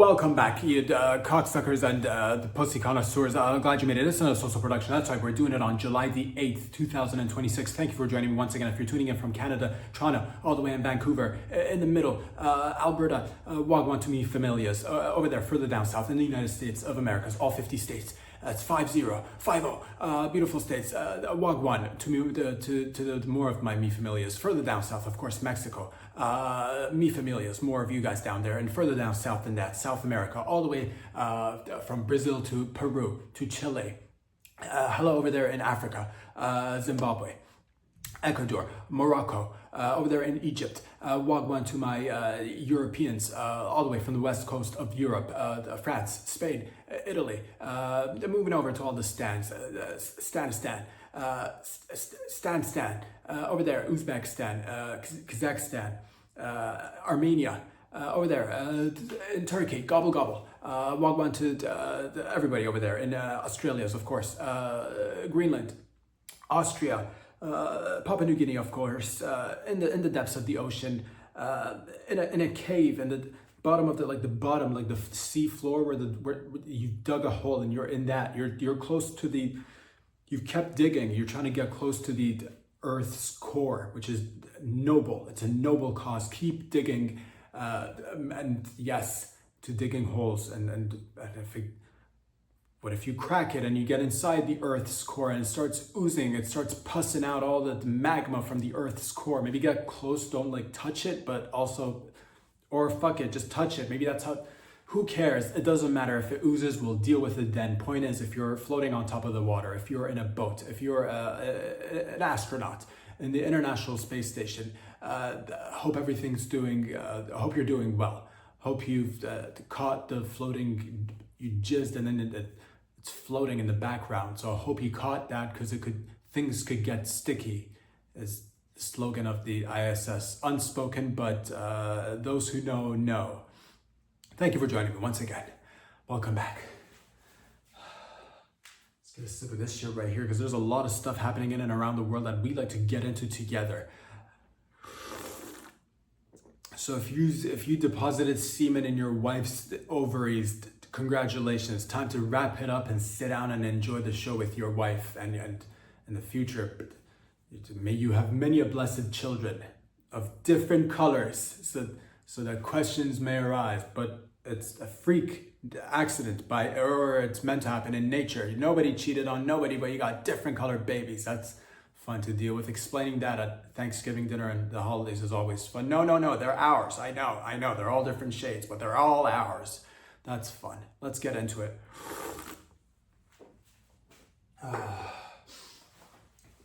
Welcome back, you cocksuckers and the pussy connoisseurs. Glad you made it. This is a social production. That's right, we're doing it on July the 8th, 2026. Thank you for joining me once again. If you're tuning in from Canada, Toronto, all the way in Vancouver, in the middle, Alberta, Wagwan to me familias, over there, further down south in the United States of America, all 50 states. It's 50, beautiful states. Wagwan to me, to the more of my me familias. Further down south, of course, Mexico. Me familias, more of you guys down there, and further down south than that, South America, all the way from Brazil to Peru to Chile. Hello over there in Africa, Zimbabwe, Ecuador, Morocco, over there in Egypt. Wagwan to my Europeans, all the way from the west coast of Europe, France, Spain, Italy. Moving over to all the stands, Stan, over there, Uzbekistan, Kazakhstan, Armenia, over there, in Turkey, gobble. Wagwan to everybody over there, in Australia, of course, Greenland, Austria, Papua New Guinea, of course, in the depths of the ocean, in a cave, in the bottom of the sea floor where you dug a hole and you're in that, you're close to the, you've kept digging, you're trying to get close to the Earth's core, which is noble. It's a noble cause. Keep digging, and yes, to digging holes, and if you crack it and you get inside the Earth's core and it starts oozing, it starts pussing out all the magma from the Earth's core. Maybe get close, don't touch it, but also, or fuck it, just touch it. Maybe that's how, who cares? It doesn't matter if it oozes, we'll deal with it then. Point is, if you're floating on top of the water, if you're in a boat, if you're an astronaut in the International Space Station, hope everything's doing, hope you're doing well. Hope you've caught the floating, you jizzed and then it's floating in the background. So I hope you caught that, because things could get sticky, is the slogan of the ISS. Unspoken, but those who know. Thank you for joining me once again. Welcome back. Let's get a sip of this shit right here, because there's a lot of stuff happening in and around the world that we like to get into together. So if you deposited semen in your wife's ovaries, congratulations. Time to wrap it up and sit down and enjoy the show with your wife, and in the future, may you have many a blessed children of different colors, so that questions may arise, but it's a freak accident or it's meant to happen in nature. Nobody cheated on nobody, but you got different colored babies. That's fun to deal with. Explaining that at Thanksgiving dinner and the holidays is always fun. No, they're ours. I know, they're all different shades, but they're all ours. That's fun. Let's get into it.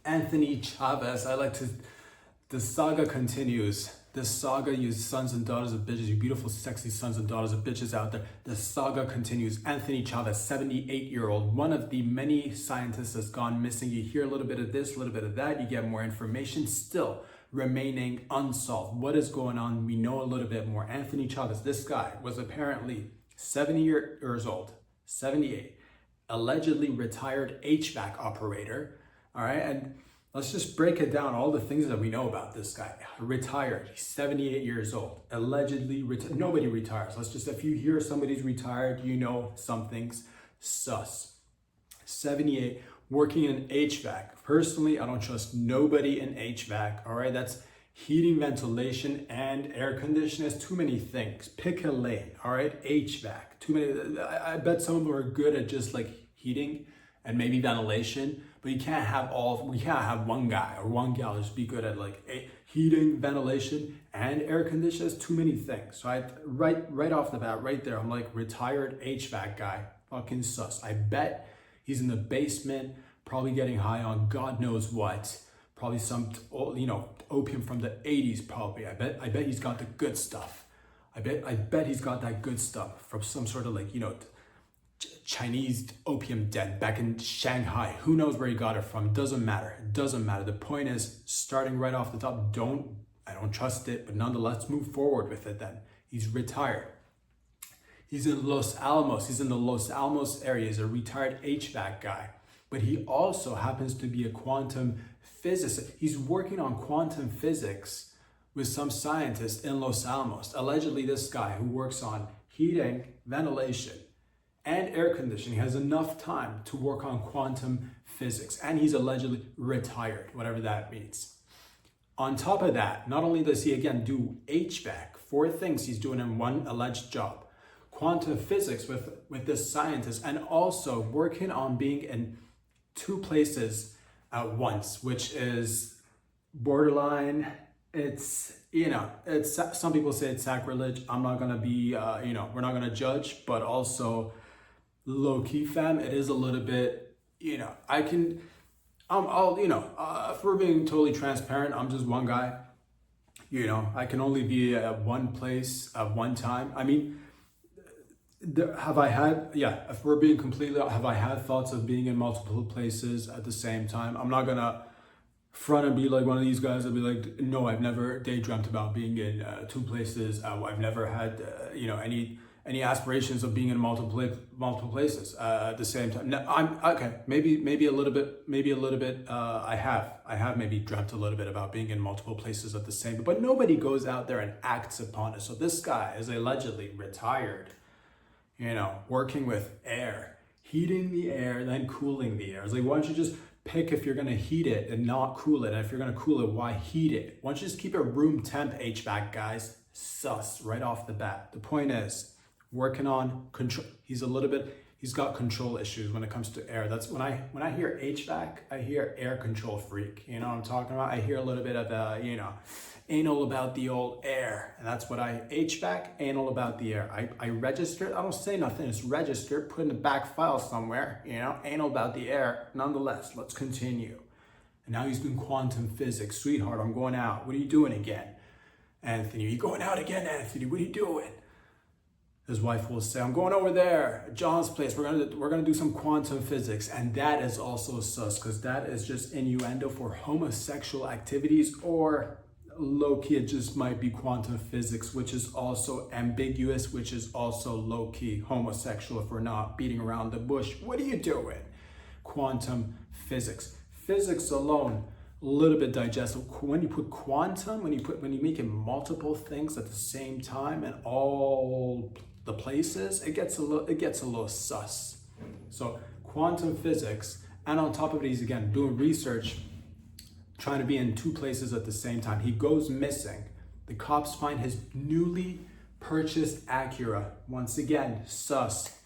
Anthony Chavez, the saga continues. This saga, you sons and daughters of bitches, you beautiful, sexy sons and daughters of bitches out there. The saga continues. Anthony Chavez, 78-year-old, one of the many scientists that's gone missing. You hear a little bit of this, a little bit of that. You get more information, still remaining unsolved. What is going on? We know a little bit more. Anthony Chavez, this guy was apparently 70 years old, 78, allegedly retired HVAC operator. All right, and let's just break it down, all the things that we know about this guy. Retired, he's 78 years old, allegedly retired. Nobody retires. If you hear somebody's retired, you know something's sus. 78, working in HVAC. Personally, I don't trust nobody in HVAC, all right? That's heating, ventilation, and air conditioners. Too many things. Pick a lane, all right? HVAC, too many. I bet some of them are good at just heating and maybe ventilation, but we can't have one guy or one gal just be good at heating, ventilation, and air conditioners. Too many things. So right off the bat, right there, I'm retired HVAC guy, fucking sus. I bet he's in the basement, probably getting high on God knows what, probably some opium from the 80s. Probably. I bet he's got the good stuff. I bet he's got that good stuff from some sort of Chinese opium den back in Shanghai. Who knows where he got it from? Doesn't matter. The point is, starting right off the top, I don't trust it, but nonetheless, let's move forward with it then. He's retired. He's in Los Alamos. He's in the Los Alamos area. He's a retired HVAC guy, but he also happens to be a quantum physicist. He's working on quantum physics with some scientists in Los Alamos. Allegedly, this guy who works on heating, ventilation, and air conditioning. He has enough time to work on quantum physics, and he's allegedly retired, whatever that means. On top of that, not only does he again do HVAC, 4 things he's doing in one alleged job, quantum physics with this scientist, and also working on being in 2 places at once, which is borderline. It's, it's, some people say it's sacrilege. I'm not gonna be, we're not gonna judge, but also low-key, fam, it is a little bit, if we're being totally transparent, I'm just one guy. I can only be at one place at one time. I mean, if we're being completely, have I had thoughts of being in multiple places at the same time? I'm not gonna front and be like one of these guys that be like, no, I've never daydreamt about being in 2 places. I've never had, any aspirations of being in multiple places at the same time. No, I'm okay. Maybe a little bit. I have maybe dreamt a little bit about being in multiple places at the same time, but nobody goes out there and acts upon it. So this guy is allegedly retired, working with air, heating the air, then cooling the air. It's like, why don't you just pick if you're gonna heat it and not cool it? And if you're gonna cool it, why heat it? Why don't you just keep it room temp HVAC, guys? Sus right off the bat. The point is, working on control. He's got control issues when it comes to air. That's when I hear HVAC, I hear air control freak. You know what I'm talking about? I hear a little bit of anal about the old air. And that's what HVAC, anal about the air. I registered, I don't say nothing, it's registered, put in the back file somewhere, anal about the air. Nonetheless, let's continue. And now he's doing quantum physics. Sweetheart, I'm going out. What are you doing again? Anthony, you going out again, Anthony? What are you doing? His wife will say, I'm going over there at John's place. We're gonna do some quantum physics. And that is also sus, because that is just innuendo for homosexual activities, or low-key it just might be quantum physics, which is also ambiguous, which is also low-key homosexual if we're not beating around the bush. What are you doing? Quantum physics. Physics alone, a little bit digestible. When you put quantum, when you make it multiple things at the same time and all the places, it gets a little sus. So quantum physics, and on top of it, he's again doing research, trying to be in 2 places at the same time. He goes missing. The cops find his newly purchased Acura. Once again, sus.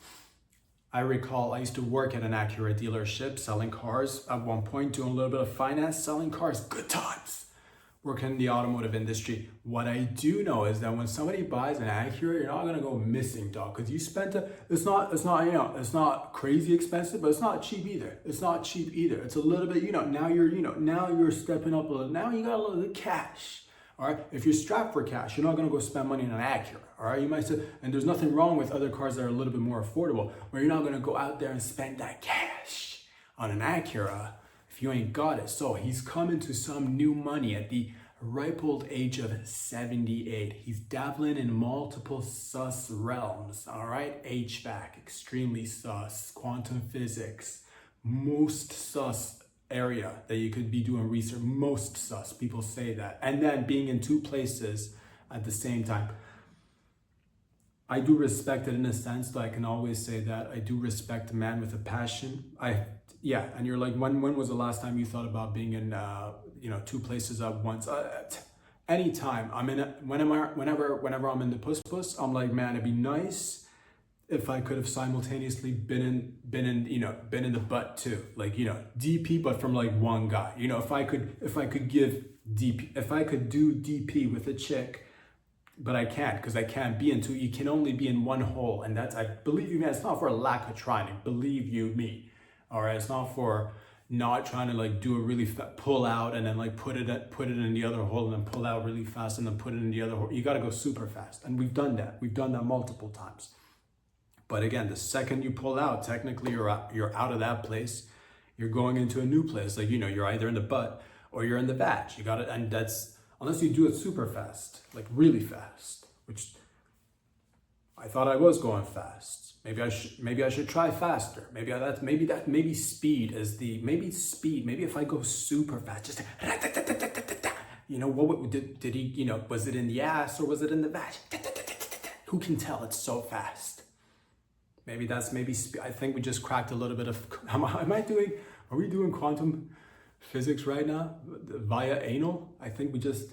I recall I used to work at an Acura dealership selling cars at one point, doing a little bit of finance, selling cars. Good times. Working in the automotive industry. What I do know is that when somebody buys an Acura, you're not gonna go missing, dog, because you spent it's not crazy expensive, but it's not cheap either. It's a little bit, now you're stepping up a little. Now you got a little cash. All right, if you're strapped for cash, you're not gonna go spend money on an Acura. All right, you might say, and there's nothing wrong with other cars that are a little bit more affordable, where you're not gonna go out there and spend that cash on an Acura if you ain't got it. So he's coming to some new money at the ripe old age of 78. He's dabbling in multiple sus realms. All right, HVAC, extremely sus. Quantum physics, most sus area that you could be doing research, most sus, people say that. And then being in 2 places at the same time. I do respect it in a sense, though I can always say that. I do respect a man with a passion. And you're like, when was the last time you thought about being in 2 places at once? Anytime. Whenever I'm in the puss, I'm like, man, it'd be nice if I could have simultaneously been in the butt too, like, DP, but from like one guy. If I could give DP, if I could do DP with a chick, but I can't, because I can't be in 2. You can only be in one hole, and that's, I believe you me, it's not for a lack of trying. Believe you me, all right. It's not for not trying to like do a really pull out and then like put it in the other hole and then pull out really fast and then put it in the other hole. You got to go super fast, and we've done that. We've done that multiple times. But again, the second you pull out, technically you're out of that place. You're going into a new place. Like, you're either in the butt or you're in the batch. You got it, and that's, unless you do it super fast, like really fast, which I thought I was going fast. Maybe I should try faster. Maybe speed is maybe if I go super fast, just what did he, was it in the ass or was it in the batch? Who can tell? It's so fast. Maybe I think we just cracked a little bit of, are we doing quantum physics right now via anal? I think we just,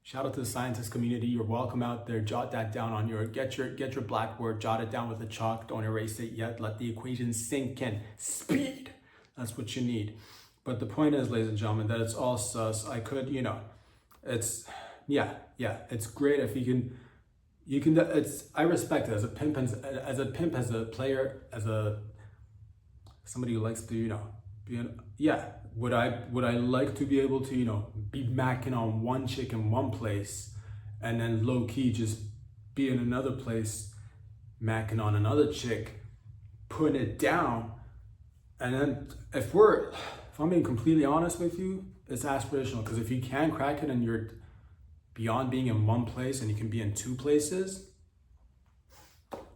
shout out to the scientist community. You're welcome out there. Jot that down on get your blackboard, jot it down with a chalk. Don't erase it yet. Let the equation sink in. Speed. That's what you need. But the point is, ladies and gentlemen, that it's all sus. I could, it's, it's great if you can, I respect it as a pimp, as a player, as somebody who likes to, would I like to be able to, be macking on one chick in one place and then low key just be in another place macking on another chick, putting it down. And then if I'm being completely honest with you, it's aspirational, because if you can crack it and you're beyond being in one place and you can be in two places,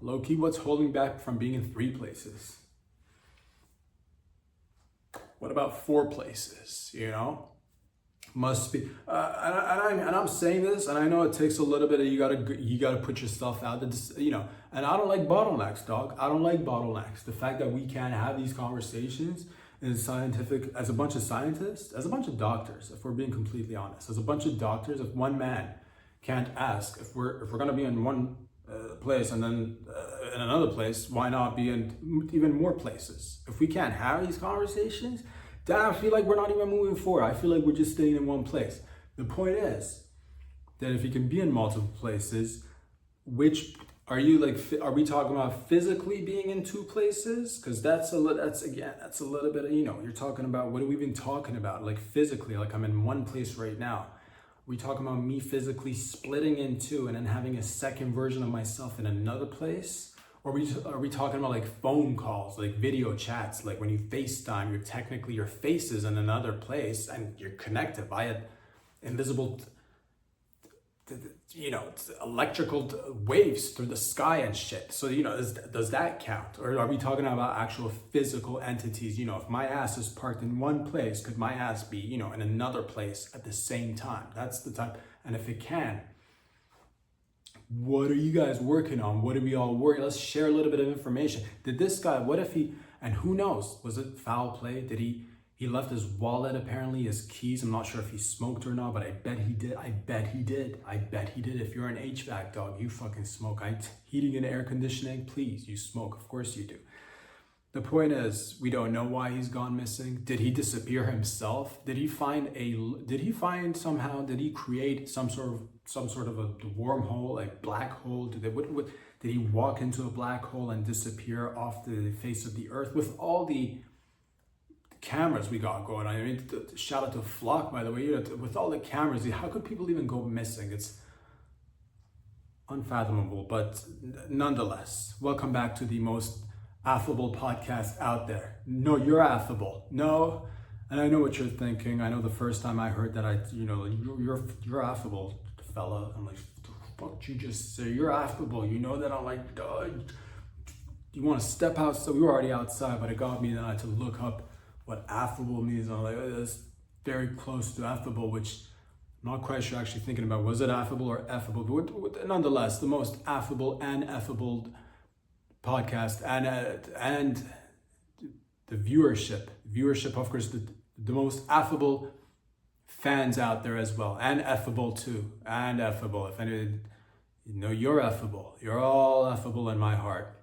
low key, what's holding back from being in 3 places? What about 4 places, Must be, and I'm saying this, and I know it takes a little bit of, you gotta put yourself out there, and I don't like bottlenecks, dog. I don't like bottlenecks. The fact that we can't have these conversations is scientific, as a bunch of scientists, as a bunch of doctors, if we're being completely honest, as a bunch of doctors, if one man can't ask, if we're gonna be in one place and then in another place, why not be in even more places? If we can't have these conversations, then I feel like we're not even moving forward. I feel like we're just staying in one place. The point is that if you can be in multiple places, which are we talking about physically being in 2 places? Because that's a little bit of, you're talking about, what are we even talking about? Like physically, like I'm in one place right now. We talking about me physically splitting in 2 and then having a second version of myself in another place? Or are we talking about like phone calls, like video chats, like when you FaceTime, your face is in another place and you're connected via invisible, electrical waves through the sky and shit. So, does that count? Or are we talking about actual physical entities? If my ass is parked in one place, could my ass be, in another place at the same time? That's the time. And if it can, what are you guys working on? What are we all working? Let's share a little bit of information. Did this guy, what if and who knows, was it foul play? Did he left his wallet, apparently, his keys. I'm not sure if he smoked or not, but I bet he did. I bet he did. If you're an HVAC dog, you fucking smoke. Heating and air conditioning, please, you smoke. Of course you do. The point is, we don't know why he's gone missing. Did he disappear himself? Did he create some sort of a wormhole, a black hole? Did he walk into a black hole and disappear off the face of the earth? With all the cameras we got going on. I mean, shout out to Flock, by the way. With all the cameras, how could people even go missing? It's unfathomable, but nonetheless, welcome back to the most affable podcast out there. No, you're affable. No, and I know what you're thinking. I know the first time I heard that, you're affable, fella. I'm like, what did you just say? You're affable. You know that I'm like, you want to step out? So we were already outside, but it got me. Then I had to look up what affable means. I'm like, that's very close to affable, which I'm not quite sure actually thinking about, was it affable or effable? But nonetheless, the most affable and effable podcast, and the viewership, of course, the most affable fans out there as well, and effable too, and effable. If any, you're effable. You're all effable in my heart.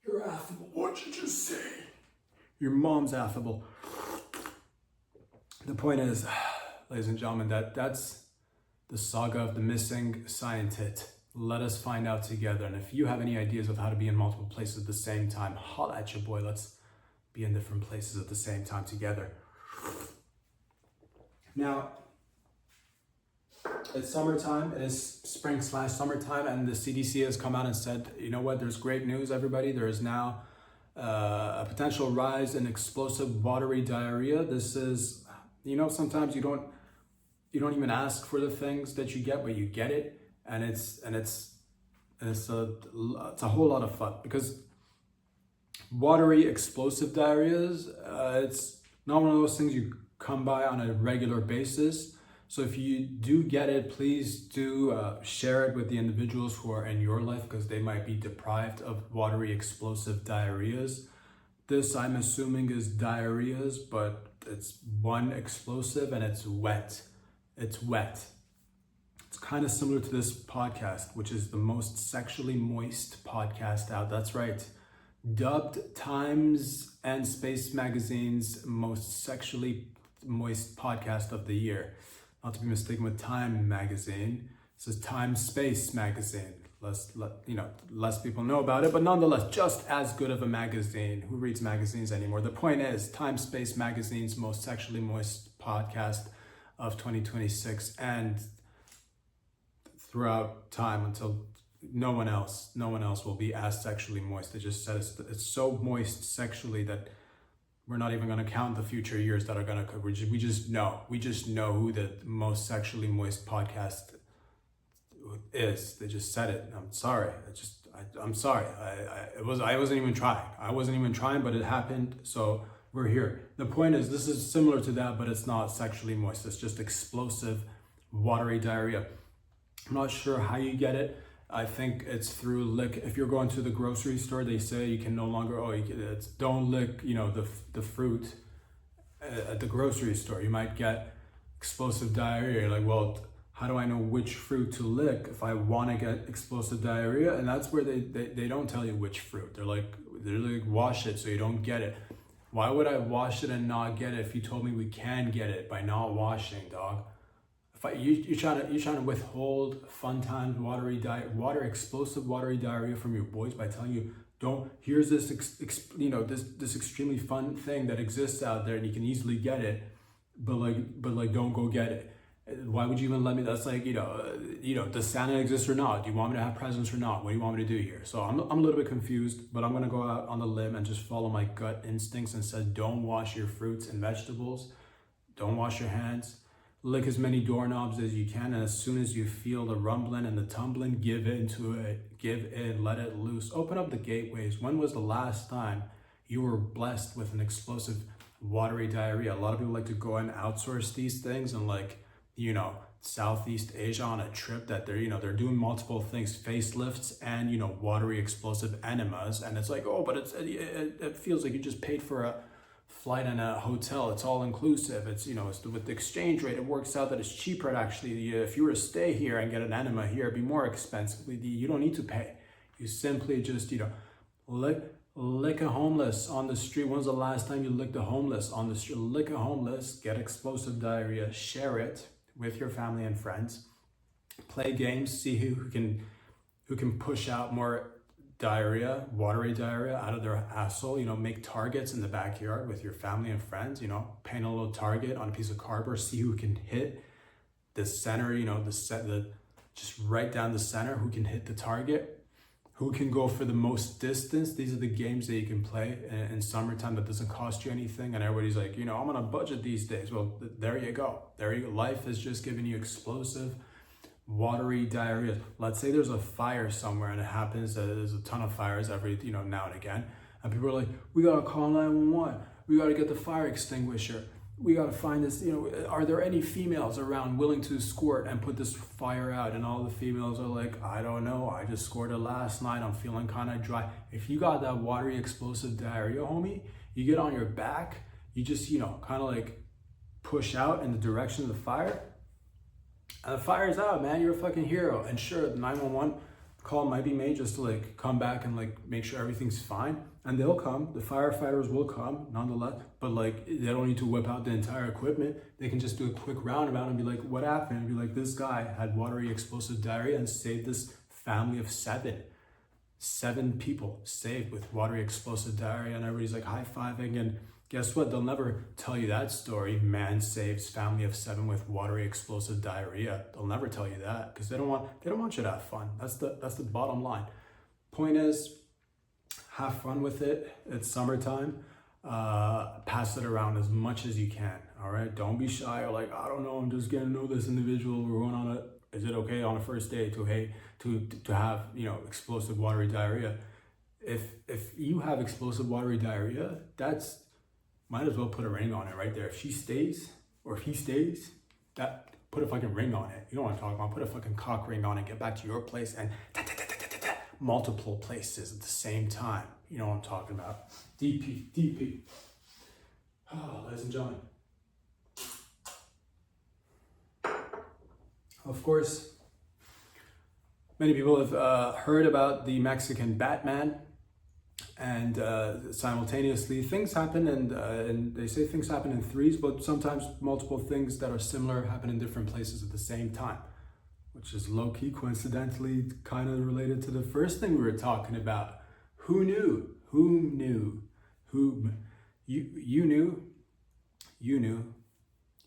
You're affable. What'd you just say? Your mom's affable. The point is, ladies and gentlemen, that's the saga of the missing scientist. Let us find out together. And if you have any ideas of how to be in multiple places at the same time, holla at your boy. Let's be in different places at the same time together. Now, it's summertime. It is spring/summertime, and the CDC has come out and said, you know what, there's great news, everybody. There is now a potential rise in explosive watery diarrhea. This is, sometimes you don't even ask for the things that you get, but you get it, and it's a whole lot of fun, because watery explosive diarrheas, it's not one of those things you come by on a regular basis. So if you do get it, please do share it with the individuals who are in your life because they might be deprived of watery explosive diarrheas. This, I'm assuming, is diarrheas, but it's one explosive and it's wet. It's wet. It's kind of similar to this podcast, which is the most sexually moist podcast out. That's right. Dubbed Times and Space Magazine's most sexually moist podcast of the year. Not to be mistaken with Time Magazine. This is Time Space Magazine. Less people know about it, but nonetheless, just as good of a magazine. Who reads magazines anymore? The point is, Time Space Magazine's most sexually moist podcast of 2026 and throughout time until no one else will be as sexually moist. They just said it's so moist sexually that we're not even going to count the future years that are going to come. We just know who the most sexually moist podcast is. They just said it. I'm sorry. I'm sorry. I wasn't even trying, but it happened. So we're here. The point is, this is similar to that, but it's not sexually moist. It's just explosive, watery diarrhea. I'm not sure how you get it. I think it's through lick. If you're going to the grocery store, they say you can no longer, don't lick, the fruit at the grocery store. You might get explosive diarrhea. You're like, well, how do I know which fruit to lick if I want to get explosive diarrhea? And that's where they don't tell you which fruit. They're like, wash it so you don't get it. Why would I wash it and not get it if you told me we can get it by not washing, dog? You're trying to withhold fun times, explosive watery diarrhea from your boys by telling you, here's this this extremely fun thing that exists out there and you can easily get it, but don't go get it. Why would you even let me? That's like, does Santa exist or not? Do you want me to have presents or not? What do you want me to do here? So I'm a little bit confused, but I'm gonna go out on the limb and just follow my gut instincts and say, don't wash your fruits and vegetables, don't wash your hands. Lick as many doorknobs as you can, and as soon as you feel the rumbling and the tumbling, give in, let it loose. Open up the gateways. When was the last time you were blessed with an explosive watery diarrhea? A lot of people like to go and outsource these things and Southeast Asia on a trip that they're doing multiple things, facelifts and watery explosive enemas, and it's like, oh, but it feels like you just paid for a flight and a hotel. It's all inclusive. It's with the exchange rate, it works out that it's cheaper actually. If you were to stay here and get an enema here, it'd be more expensive. You don't need to pay. You simply just lick a homeless on the street. When's the last time you licked a homeless on the street? Lick a homeless, get explosive diarrhea, share it with your family and friends. Play games, see who can push out more diarrhea, watery diarrhea out of their asshole. Make targets in the backyard with your family and friends. Paint a little target on a piece of cardboard, see who can hit the center, just right down the center, who can hit the target, who can go for the most distance. These are the games that you can play in summertime that doesn't cost you anything. And everybody's like, I'm on a budget these days. Well, there you go. Life is just giving you explosive watery diarrhea. Let's say there's a fire somewhere and it happens that there's a ton of fires every now and again, and people are like, we gotta call 911, we gotta get the fire extinguisher, we gotta find this, are there any females around willing to escort and put this fire out? And all the females are like, I don't know, I just scored it last night, I'm feeling kind of dry. If you got that watery explosive diarrhea, homie, you get on your back, you just kind of push out in the direction of the fire, and the fire's out, man. You're a fucking hero. And sure, the 911 call might be made just to come back and make sure everything's fine. And they'll come. The firefighters will come, nonetheless. But they don't need to whip out the entire equipment. They can just do a quick roundabout and be like, what happened? And be like, this guy had watery explosive diarrhea and saved this family of 7. 7 people saved with watery explosive diarrhea. And everybody's high-fiving. And guess what? They'll never tell you that story. Man saves family of 7 with watery explosive diarrhea. They'll never tell you that because they don't want you to have fun. That's the bottom line. Point is, have fun with it. It's summertime. Pass it around as much as you can. All right. Don't be shy or I don't know. I'm just getting to know this individual. We're going on is it okay on a first date to have explosive watery diarrhea? If you have explosive watery diarrhea, might as well put a ring on it right there. If she stays or if he stays, put a fucking ring on it. You know what I'm talking about? Put a fucking cock ring on it, get back to your place, and multiple places at the same time. You know what I'm talking about? DP. Oh, ladies and gentlemen. Of course, many people have heard about the Mexican Batman, and simultaneously things happen, and they say things happen in threes, but sometimes multiple things that are similar happen in different places at the same time, which is low-key coincidentally kind of related to the first thing we were talking about. Who knew? Who knew? Who? You knew? You knew?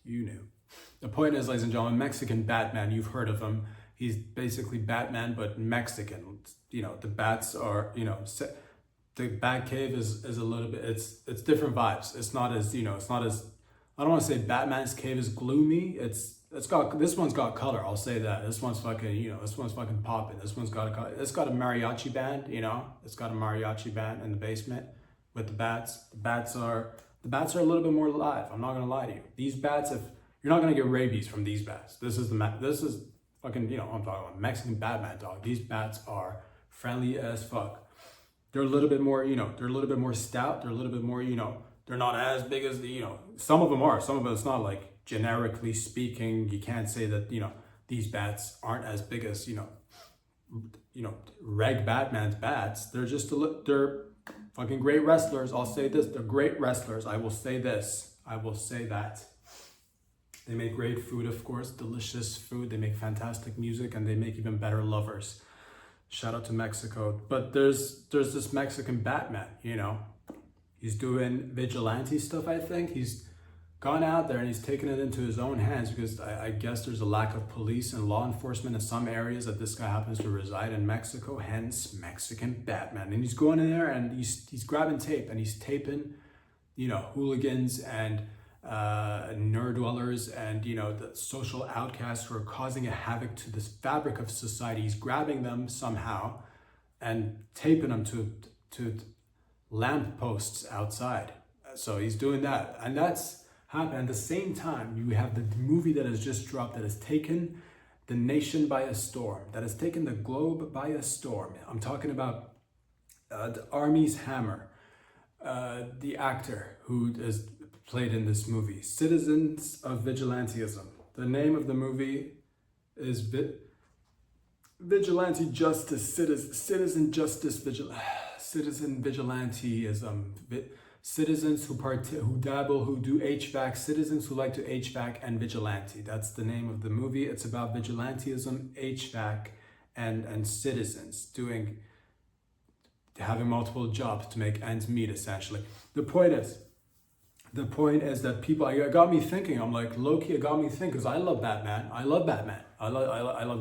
You knew. The point is, ladies and gentlemen, Mexican Batman, you've heard of him. He's basically Batman, but Mexican. You know, the bats are, you know, the Bat Cave is a little bit, it's different vibes. It's not as, you know, it's not as, I don't want to say Batman's cave is gloomy. It's got, this one's got color, I'll say that. This one's fucking, you know, this one's fucking popping. This one's got it's got a mariachi band, you know. It's got a mariachi band in the basement with the bats. The bats are a little bit more alive. I'm not gonna lie to you. These bats, if you're not gonna get rabies from these bats. This is fucking, you know, I'm talking about Mexican Batman, dog. These bats are friendly as fuck. They're a little bit more, you know, they're a little bit more stout. They're a little bit more, you know, they're not as big as the, you know, some of them are. Some of it's not, like, generically speaking. You can't say that, you know, these bats aren't as big as, you know, Reg Batman's bats. They're just, they're fucking great wrestlers. I'll say this. They're great wrestlers. I will say this. I will say that. They make great food, of course, delicious food. They make fantastic music, and they make even better lovers. Shout out to Mexico. But there's this Mexican Batman, you know. He's doing vigilante stuff, I think. He's gone out there and he's taken it into his own hands because I guess there's a lack of police and law enforcement in some areas that this guy happens to reside in Mexico, hence Mexican Batman. And he's going in there and he's grabbing tape and he's taping, you know, hooligans and nerd dwellers and, you know, the social outcasts who are causing a havoc to this fabric of society. He's grabbing them somehow and taping them to lamp posts outside. So he's doing that, and that's happened. At the same time, you have the movie that has just dropped that has taken the nation by a storm, that has taken the globe by a storm. I'm talking about the Army's Hammer, the actor who is played in this movie, Citizens of Vigilantism. The name of the movie is Vigilante Justice, Citizen Vigilantism. Citizens who dabble, who do HVAC, citizens who like to HVAC, and vigilante. That's the name of the movie. It's about vigilantism, HVAC, and citizens having multiple jobs to make ends meet, essentially. The point is that people, it got me thinking. I'm like, low-key, it got me thinking, because I love Batman. I love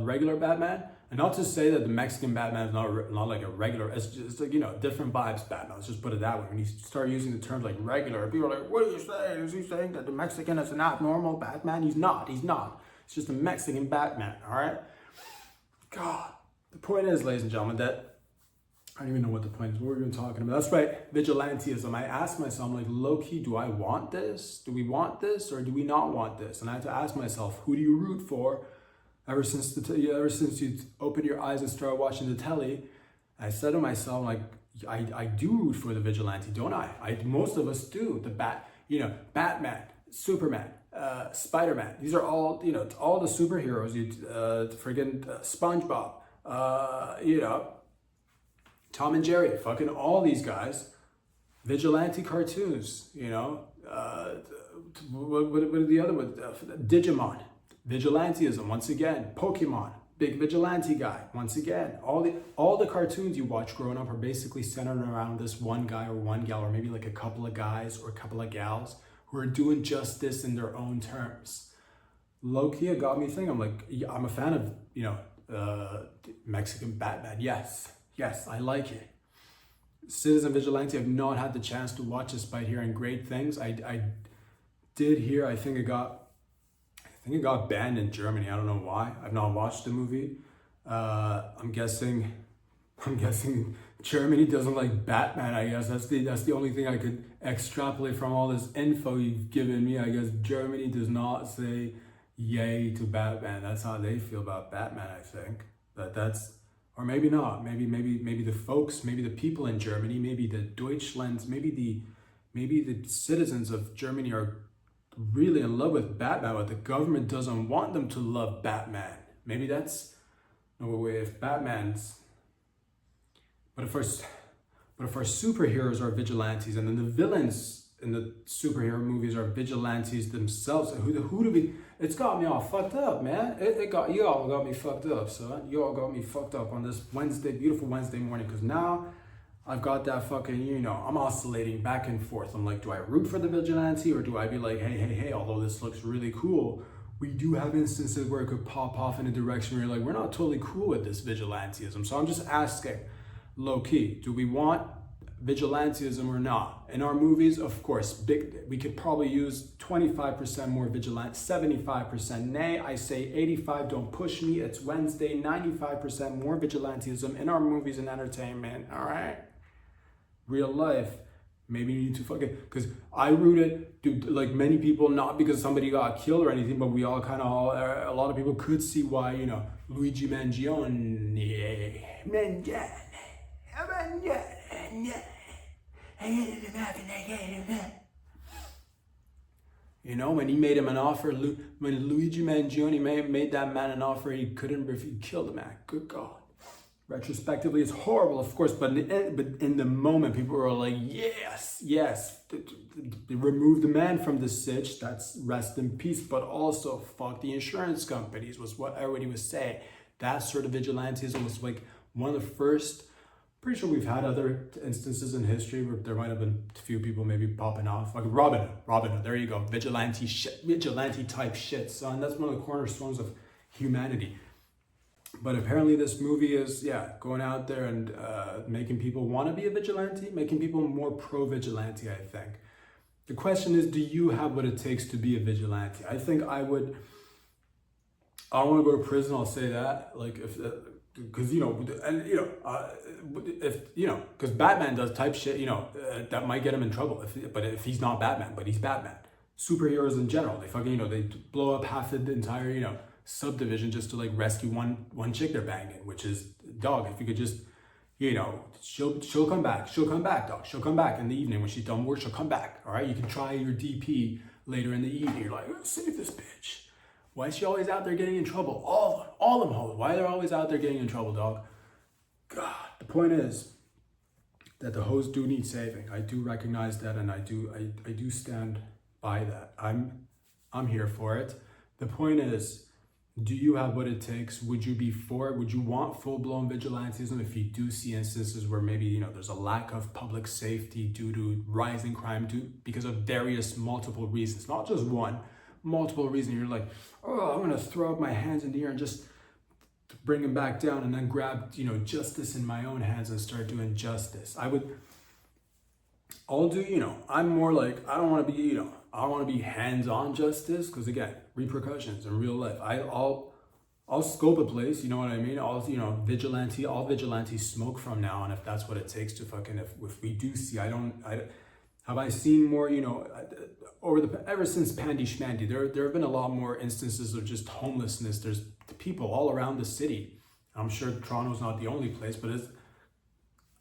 regular Batman. And not to say that the Mexican Batman is not like a regular, it's just like, you know, different vibes Batman. Let's just put it that way. When you start using the terms like regular, people are like, what are you saying? Is he saying that the Mexican is an abnormal Batman? He's not. It's just a Mexican Batman, all right? God. The point is, ladies and gentlemen, that I don't even know what the point is. What were we even talking about? That's right, vigilantism. I asked myself, I'm like, low-key, do I want this? Do we want this or do we not want this? And I had to ask myself, who do you root for? Ever since you opened your eyes and started watching the telly, I said to myself, like, I do root for the vigilante, don't I? Most of us do. Batman, Superman, Spider-Man. These are all, you know, all the superheroes. SpongeBob, Tom and Jerry, fucking all these guys. Vigilante cartoons, you know. What are the other ones? Digimon. Vigilantism, once again. Pokemon, big vigilante guy, once again. All the cartoons you watch growing up are basically centered around this one guy or one gal, or maybe like a couple of guys or a couple of gals who are doing justice in their own terms. Low-key, it got me thinking. I'm like, I'm a fan of, you know, Mexican Batman. Yes, I like it. Citizen Vigilante, I've not had the chance to watch despite hearing great things. I did hear, I think it got banned in Germany. I don't know why. I've not watched the movie. I'm guessing Germany doesn't like Batman. I guess that's the only thing I could extrapolate from all this info you've given me. I guess Germany does not say yay to Batman. That's how they feel about Batman, I think. That's, or maybe not. Maybe the folks, maybe the people in Germany, maybe the Deutschlands, maybe the citizens of Germany are really in love with Batman, but the government doesn't want them to love Batman. Maybe that's no way. If Batman's, but if our superheroes are vigilantes, and then the villains in the superhero movies are vigilantes themselves, who do we? It's got me all fucked up, man. You all got me fucked up, son. You all got me fucked up on this beautiful Wednesday morning, because now I've got that fucking, I'm oscillating back and forth. I'm like, do I root for the vigilante, or do I be like, hey, although this looks really cool, we do have instances where it could pop off in a direction where you're like, we're not totally cool with this vigilantism. So I'm just asking, low key, do we want vigilantism or not? In our movies, of course, we could probably use 25% more vigilante, 75% nay, I say 85, don't push me, it's Wednesday, 95% more vigilantism in our movies and entertainment, all right? Real life, maybe you need to fucking, because I rooted, dude, like many people, not because somebody got killed or anything, but we all kind of, a lot of people could see why, Luigi when he made him an offer, when Luigi Mangione made that man an offer, he couldn't refuse, he killed the man. Good God. Retrospectively, it's horrible, of course, but in the moment, people were like, yes, remove the man from the sitch, that's rest in peace, but also fuck the insurance companies, was what everybody was saying. That sort of vigilantism was like one of the first. Pretty sure we've had other instances in history where there might have been a few people maybe popping off. Like Robin Hood, there you go. Vigilante type shit, son. That's one of the cornerstones of humanity. But apparently this movie is, going out there and making people want to be a vigilante, making people more pro-vigilante, I think. The question is, do you have what it takes to be a vigilante? I think I would. I don't want to go to prison, I'll say that. Like, if... because because Batman does type shit, that might get him in trouble. But if he's not Batman, but he's Batman. Superheroes in general, they fucking they blow up half the entire subdivision just to like rescue one chick they're banging, which is dog. If you could just she'll come back. She'll come back, dog. She'll come back in the evening when she's done work. She'll come back. All right, you can try your DP later in the evening. You're like, save this bitch. Why is she always out there getting in trouble? All them hoes. Why are they always out there getting in trouble, dog? God, the point is that the hoes do need saving. I do recognize that, and I do stand by that. I'm here for it. The point is, do you have what it takes? Would you be for it? Would you want full-blown vigilantism if you do see instances where maybe there's a lack of public safety due to rising crime because of various multiple reasons, not just one. Multiple reasons. You're like, I'm gonna throw up my hands in the air and just bring him back down, and then grab justice in my own hands and start doing justice. I'm more like, I don't want to be hands-on justice, because again, repercussions in real life. I'll scope a place, you know what I mean? All vigilante smoke from now on, if that's what it takes to fucking, if we do see, have I seen more, ever since Pandy Schmandy, there have been a lot more instances of just homelessness. There's people all around the city. I'm sure Toronto's not the only place, but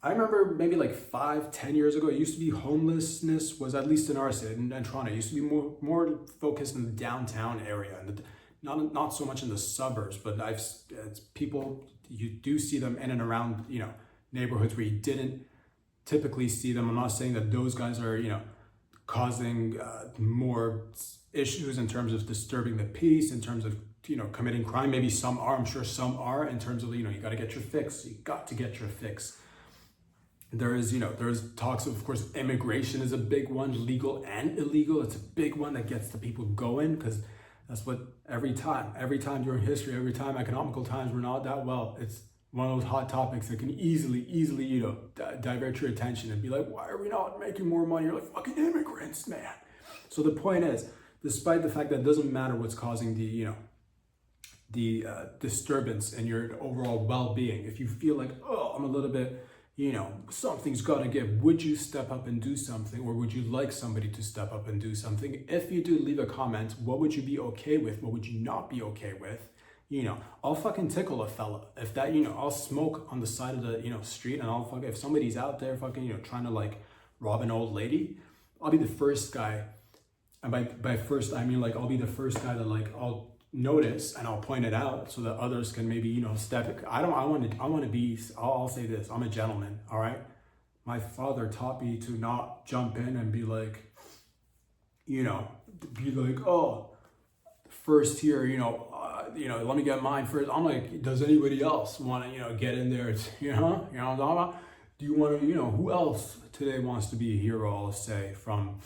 I remember maybe like 5-10 years ago, it used to be homelessness was, at least in our city, in Toronto, it used to be more focused in the downtown area, and not so much in the suburbs, but it's people, you do see them in and around, neighborhoods where you didn't typically see them. I'm not saying that those guys are, causing more issues in terms of disturbing the peace, in terms of, committing crime. Maybe some are, I'm sure some are, in terms of, you got to get your fix. You got to get your fix. There's talks of course, immigration is a big one, legal and illegal. It's a big one that gets the people going, because that's what every time during history, every time economical times were not that well, it's one of those hot topics that can easily, divert your attention and be like, why are we not making more money? You're like, fucking immigrants, man. So the point is, despite the fact that it doesn't matter what's causing the disturbance in your overall well-being, if you feel like, I'm a little bit, something's got to give. Would you step up and do something, or would you like somebody to step up and do something? If you do, leave a comment. What would you be okay with? What would you not be okay with? I'll fucking tickle a fella. If that, I'll smoke on the side of the, street, and if somebody's out there fucking, trying to like rob an old lady, I'll be the first guy. And by first, I mean like, I'll be the first guy that like, I'll notice and I'll point it out so that others can maybe, step it. I'll say this, I'm a gentleman, all right? My father taught me to not jump in and be like, oh, first here, let me get mine first. I'm like, does anybody else want to, get in there? Do you want to, who else today wants to be a hero, I'll say, from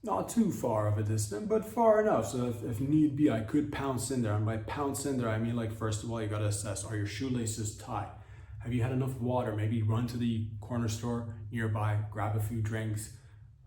not too far of a distance, but far enough. So if need be, I could pounce in there. And by pounce in there, I mean like, first of all, you got to assess, are your shoelaces tied? Have you had enough water? Maybe run to the corner store nearby, grab a few drinks,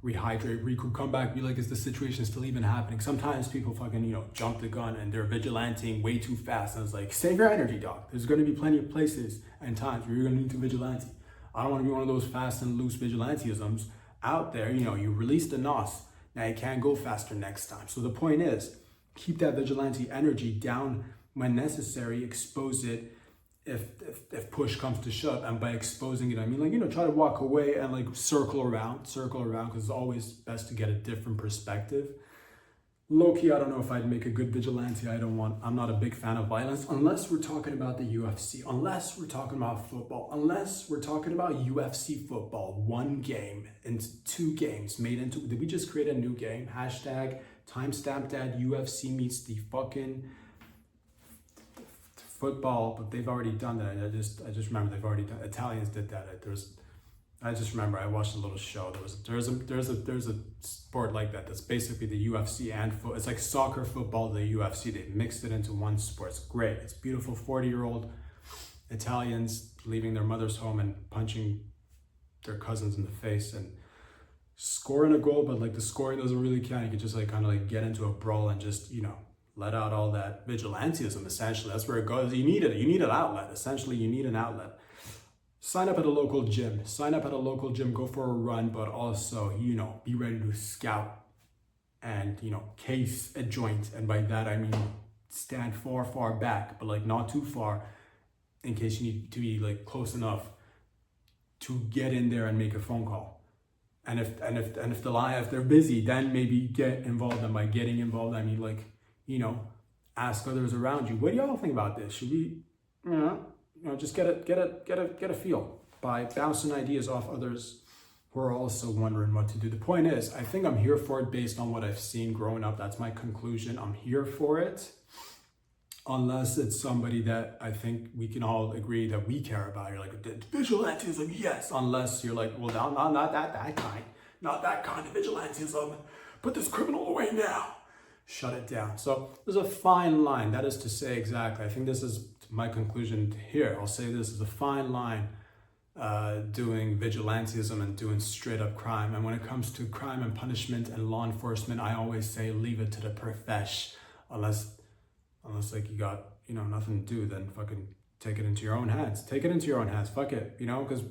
rehydrate, recoup, come back, be like, is the situation still even happening? Sometimes people fucking, jump the gun and they're vigilanting way too fast. And it's like, save your energy, dog. There's going to be plenty of places and times where you're going to need to vigilante. I don't want to be one of those fast and loose vigilantisms out there. You release the NOS. Now you can't go faster next time. So the point is, keep that vigilante energy down when necessary, expose it if push comes to shove. And by exposing it, I mean like, try to walk away and like circle around, because it's always best to get a different perspective. Low-key, I don't know if I'd make a good vigilante. I'm not a big fan of violence, unless we're talking about the UFC, unless we're talking about football, unless we're talking about UFC football, one game and 2 games made into, did we just create a new game? Hashtag timestamp that UFC meets the fucking football, but they've already done that. I just remember they've already done, Italians did that. I just remember I watched a little show. There's a sport like that. That's basically the UFC and it's like soccer, football, the UFC. They mixed it into one sport. It's great. It's beautiful. 40-year-old Italians leaving their mother's home and punching their cousins in the face and scoring a goal, but like the scoring doesn't really count. You can just like kind of like get into a brawl and just let out all that vigilantism. Essentially, that's where it goes. You need it. You need an outlet. Essentially, you need an outlet. Sign up at a local gym. Go for a run, but also, be ready to scout and, case a joint. And by that, I mean, stand far back, but like not too far in case you need to be like close enough to get in there and make a phone call. And if they're busy, then maybe get involved. And by getting involved, I mean like, ask others around you, what do y'all think about this? Should we, just get a feel by bouncing ideas off others who are also wondering what to do. The point is, I think I'm here for it based on what I've seen growing up. That's my conclusion. I'm here for it, unless it's somebody that I think we can all agree that we care about. You're like, vigilantism, yes. Unless you're like, well, not that kind of vigilantism. Put this criminal away now. Shut it down. So there's a fine line. That is to say, exactly. I think this is my conclusion here. I'll say this is a fine line, doing vigilantism and doing straight up crime. And when it comes to crime and punishment and law enforcement, I always say leave it to the profesh. Unless like you got, nothing to do, then fucking take it into your own hands. Fuck it, because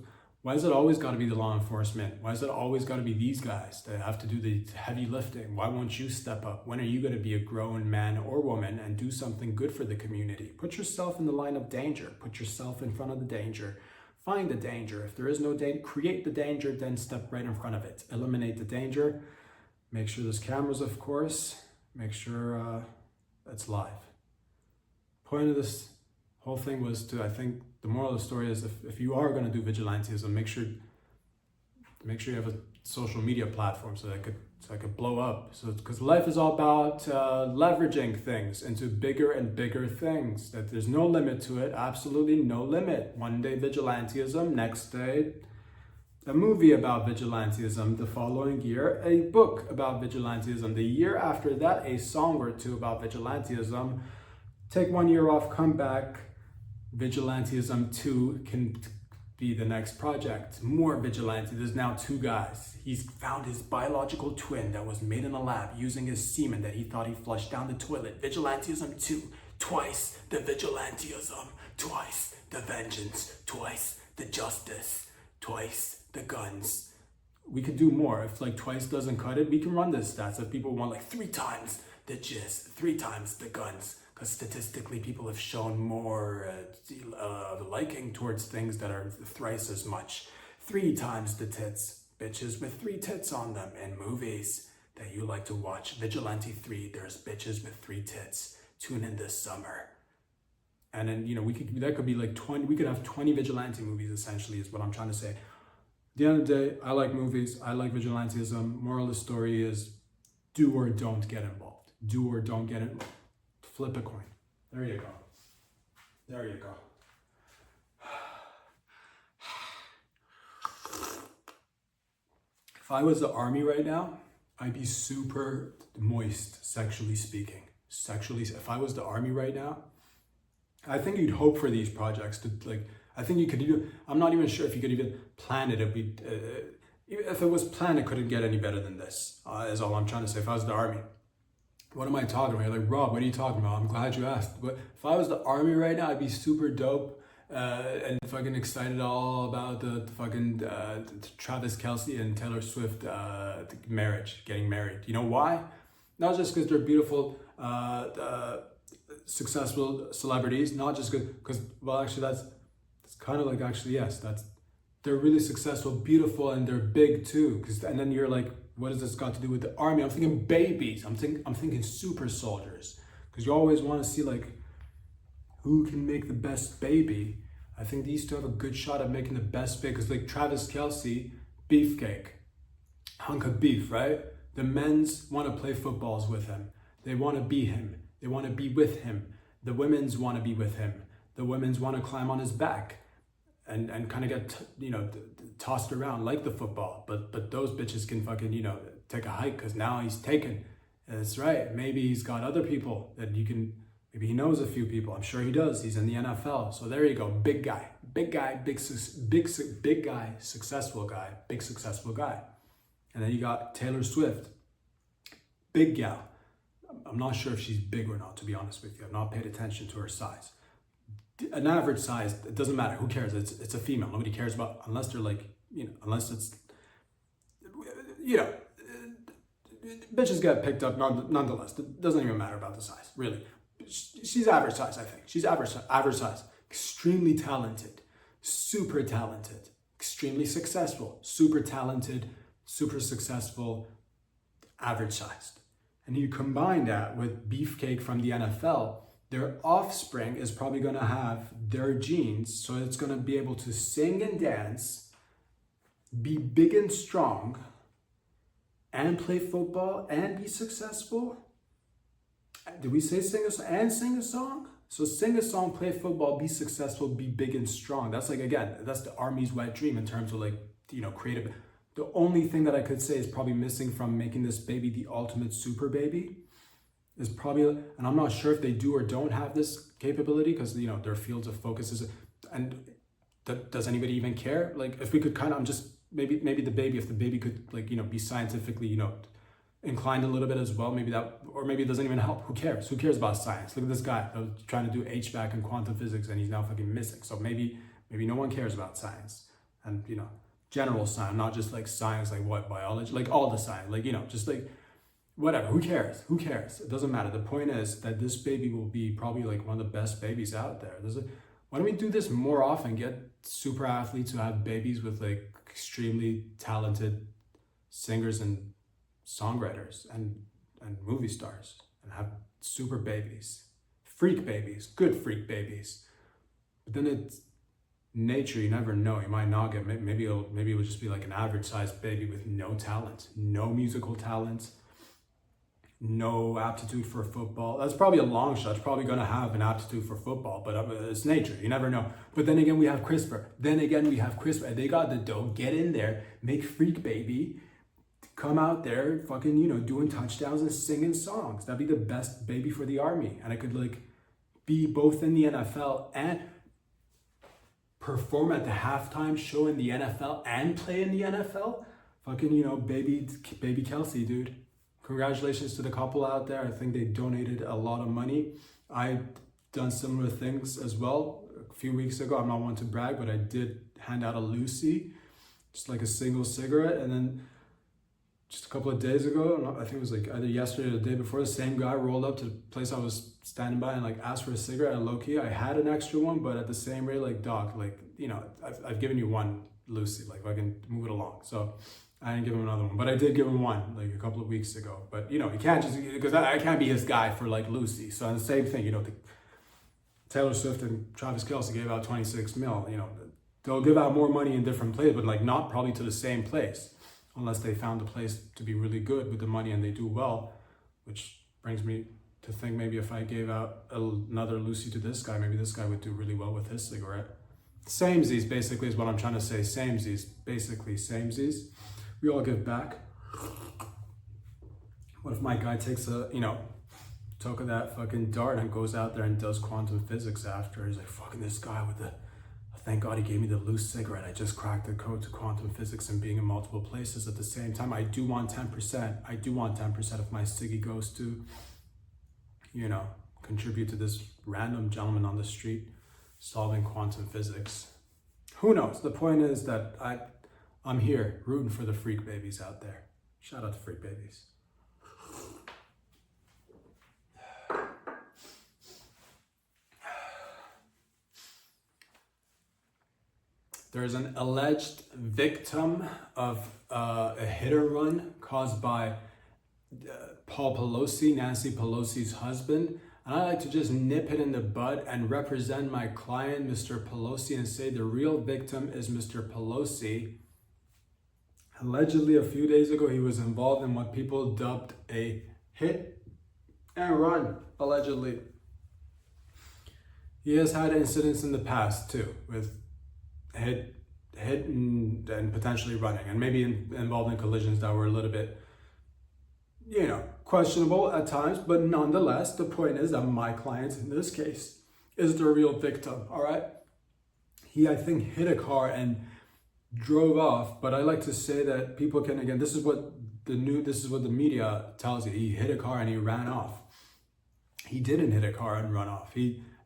why is it always got to be the law enforcement? Why is it always got to be these guys that have to do the heavy lifting? Why won't you step up? When are you going to be a grown man or woman and do something good for the community? Put yourself in the line of danger. Put yourself in front of the danger. Find the danger. If there is no danger, create the danger, then step right in front of it. Eliminate the danger. Make sure there's cameras, of course. Make sure it's live. Point of this whole thing was to, I think, the moral of the story is if you are going to do vigilantism, make sure you have a social media platform so that I could blow up. So because life is all about leveraging things into bigger and bigger things. That there's no limit to it. Absolutely no limit. One day vigilantism, next day a movie about vigilantism, the following year a book about vigilantism, the year after that a song or two about vigilantism. Take 1 year off, come back. Vigilantism 2 can be the next project. More vigilante. There's now 2 guys. He's found his biological twin that was made in a lab using his semen that he thought he flushed down the toilet. Vigilantism 2. Twice the vigilantism. Twice the vengeance. Twice the justice. twice the guns. We could do more. If like twice doesn't cut it, we can run this stats. If people want like 3 times the jizz, 3 times the guns, because statistically people have shown more liking towards things that are thrice as much. 3 times the tits, bitches with 3 tits on them in movies that you like to watch. Vigilante 3, there's bitches with 3 tits. Tune in this summer. And then, you know, that could be like 20, we could have 20 vigilante movies essentially is what I'm trying to say. At the end of the day, I like movies, I like vigilantism. Moral of the story is do or don't get involved. Do or don't get involved. Flip a coin. There you go. There you go. If I was the army right now, I'd be super moist, sexually speaking. If I was the army right now, I think you'd hope for these projects to like, I think you could even, I'm not even sure if you could even plan it. It'd be, if it was planned, it couldn't get any better than this, is all I'm trying to say. If I was the army, what am I talking about? You're like, Rob, what are you talking about? I'm glad you asked. But if I was the army right now, I'd be super dope and fucking excited all about the fucking TravisKelce and Taylor Swift marriage, getting married. You know why? Not just because they're beautiful, successful celebrities, not just because, well, actually that's kind of like, actually, yes, they're really successful, beautiful, and they're big too. And then you're like, what does this got to do with the army? I'm thinking babies. I'm thinking super soldiers, because you always want to see like who can make the best baby. I think these two have a good shot at making the best baby, because like TravisKelce, beefcake, hunk of beef, right? The men's want to play footballs with him. They want to be him. They want to be with him. The women's want to be with him. The women's want to climb on his back and kind of get, you know, tossed around like the football. But those bitches can fucking, you know, take a hike because now he's taken. That's right. Maybe he's got other people that you can, maybe he knows a few people. I'm sure he does. He's in the NFL. So there you go. Big guy, successful guy. And then you got Taylor Swift, big gal. I'm not sure if she's big or not, to be honest with you. I've not paid attention to her size. An average size, it doesn't matter. Who cares? It's a female. Nobody cares about, unless they're like, you know, unless it's, you know, bitches get picked up nonetheless. It doesn't even matter about the size, really. She's average size, I think. She's average size. Extremely talented, super talented, extremely successful, super talented, super successful, average sized. And you combine that with beefcake from the NFL, their offspring is probably going to have their genes, so it's going to be able to sing and dance, be big and strong, and play football and be successful. Did we say sing a song? So sing a song, play football, be successful, be big and strong. That's like, again, that's the army's wet dream in terms of like, you know, creative. The only thing that I could say is probably missing from making this baby the ultimate super baby is probably, and I'm not sure if they do or don't have this capability, because, you know, their fields of focus is, and does anybody even care? Like, if we could kind of, I'm just, maybe the baby, if the baby could, like, you know, be scientifically, you know, inclined a little bit as well, maybe that, or maybe it doesn't even help. Who cares? Who cares about science? Look at this guy that was trying to do HVAC and quantum physics, and he's now fucking missing. So maybe no one cares about science, and, you know, general science, not just like science, like what, biology, like all the science, like, you know, just like, whatever, who cares? It doesn't matter. The point is that this baby will be probably like one of the best babies out there. Why don't we do this more often? Get super athletes who have babies with like extremely talented singers and songwriters and movie stars, and have super babies, freak babies, good freak babies. But then it's nature, you never know. You might not get, maybe it will just be like an average sized baby with no talent, no musical talent, no aptitude for football. That's probably a long shot. It's probably going to have an aptitude for football, but it's nature. You never know. But then again, we have CRISPR. And they got the dough. Get in there, make freak baby, come out there, fucking, you know, doing touchdowns and singing songs. That'd be the best baby for the army. And I could like be both in the NFL and perform at the halftime show in the NFL and play in the NFL. Fucking, you know, baby Kelsey, dude. Congratulations to the couple out there. I think they donated a lot of money. I've done similar things as well. A few weeks ago, I'm not one to brag, but I did hand out a Lucy just like a single cigarette. And then just a couple of days ago, I think it was like either yesterday or the day before, the same guy rolled up to the place I was standing by and like asked for a cigarette. And low-key, I had an extra one, but at the same rate, like, dog, like, you know, I've given you one, Lucy, like, I can move it along. So I didn't give him another one, but I did give him one like a couple of weeks ago. But, you know, you can't just, because I can't be his guy for like Lucy. So the same thing, you know, Taylor Swift and TravisKelce gave out 26 mil, you know, they'll give out more money in different places, but like not probably to the same place, unless they found a place to be really good with the money and they do well, which brings me to think maybe if I gave out another Lucy to this guy, maybe this guy would do really well with his cigarette. Samesies basically is what I'm trying to say. Samesies, basically samesies. We all give back. What if my guy takes a, you know, took that fucking dart and goes out there and does quantum physics after? He's like, fucking this guy with the, thank God he gave me the loose cigarette. I just cracked the code to quantum physics and being in multiple places at the same time. I do want 10%. I do want 10% if my ciggy goes to, you know, contribute to this random gentleman on the street solving quantum physics. Who knows? The point is that I'm here rooting for the freak babies out there. Shout out to freak babies. There's an alleged victim of a hit or run caused by Paul Pelosi, Nancy Pelosi's husband. And I like to just nip it in the bud and represent my client, Mr. Pelosi, and say the real victim is Mr. Pelosi. Allegedly, a few days ago, he was involved in what people dubbed a hit and run, allegedly. He has had incidents in the past too, with hit and potentially running, and maybe involved in collisions that were a little bit, you know, questionable at times, but nonetheless, the point is that my client in this case is the real victim, all right? He, I think, hit a car and drove off, but I like to say that people can, again, this is what the media tells you. He hit a car and he ran off. He didn't hit a car and run off.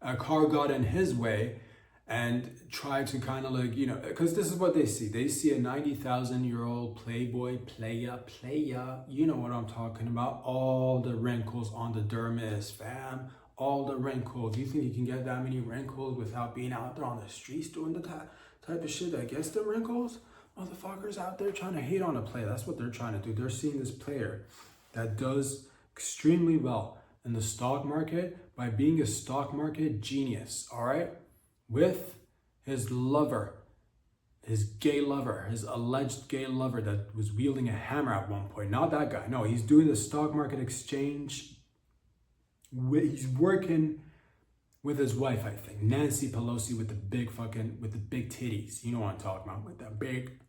A car got in his way and tried to kind of like, you know, because this is what they see. They see a 90,000-year-old playboy, playa, you know what I'm talking about. All the wrinkles on the dermis, fam. All the wrinkles. Do you think you can get that many wrinkles without being out there on the streets doing the type of shit that gets the wrinkles? Motherfuckers out there trying to hate on a player. That's what they're trying to do. They're seeing this player that does extremely well in the stock market by being a stock market genius, all right? With his lover, his gay lover, his alleged gay lover that was wielding a hammer at one point. Not that guy. No, he's doing the stock market exchange. He's working with his wife, I think. Nancy Pelosi with the big titties. You know what I'm talking about, with the big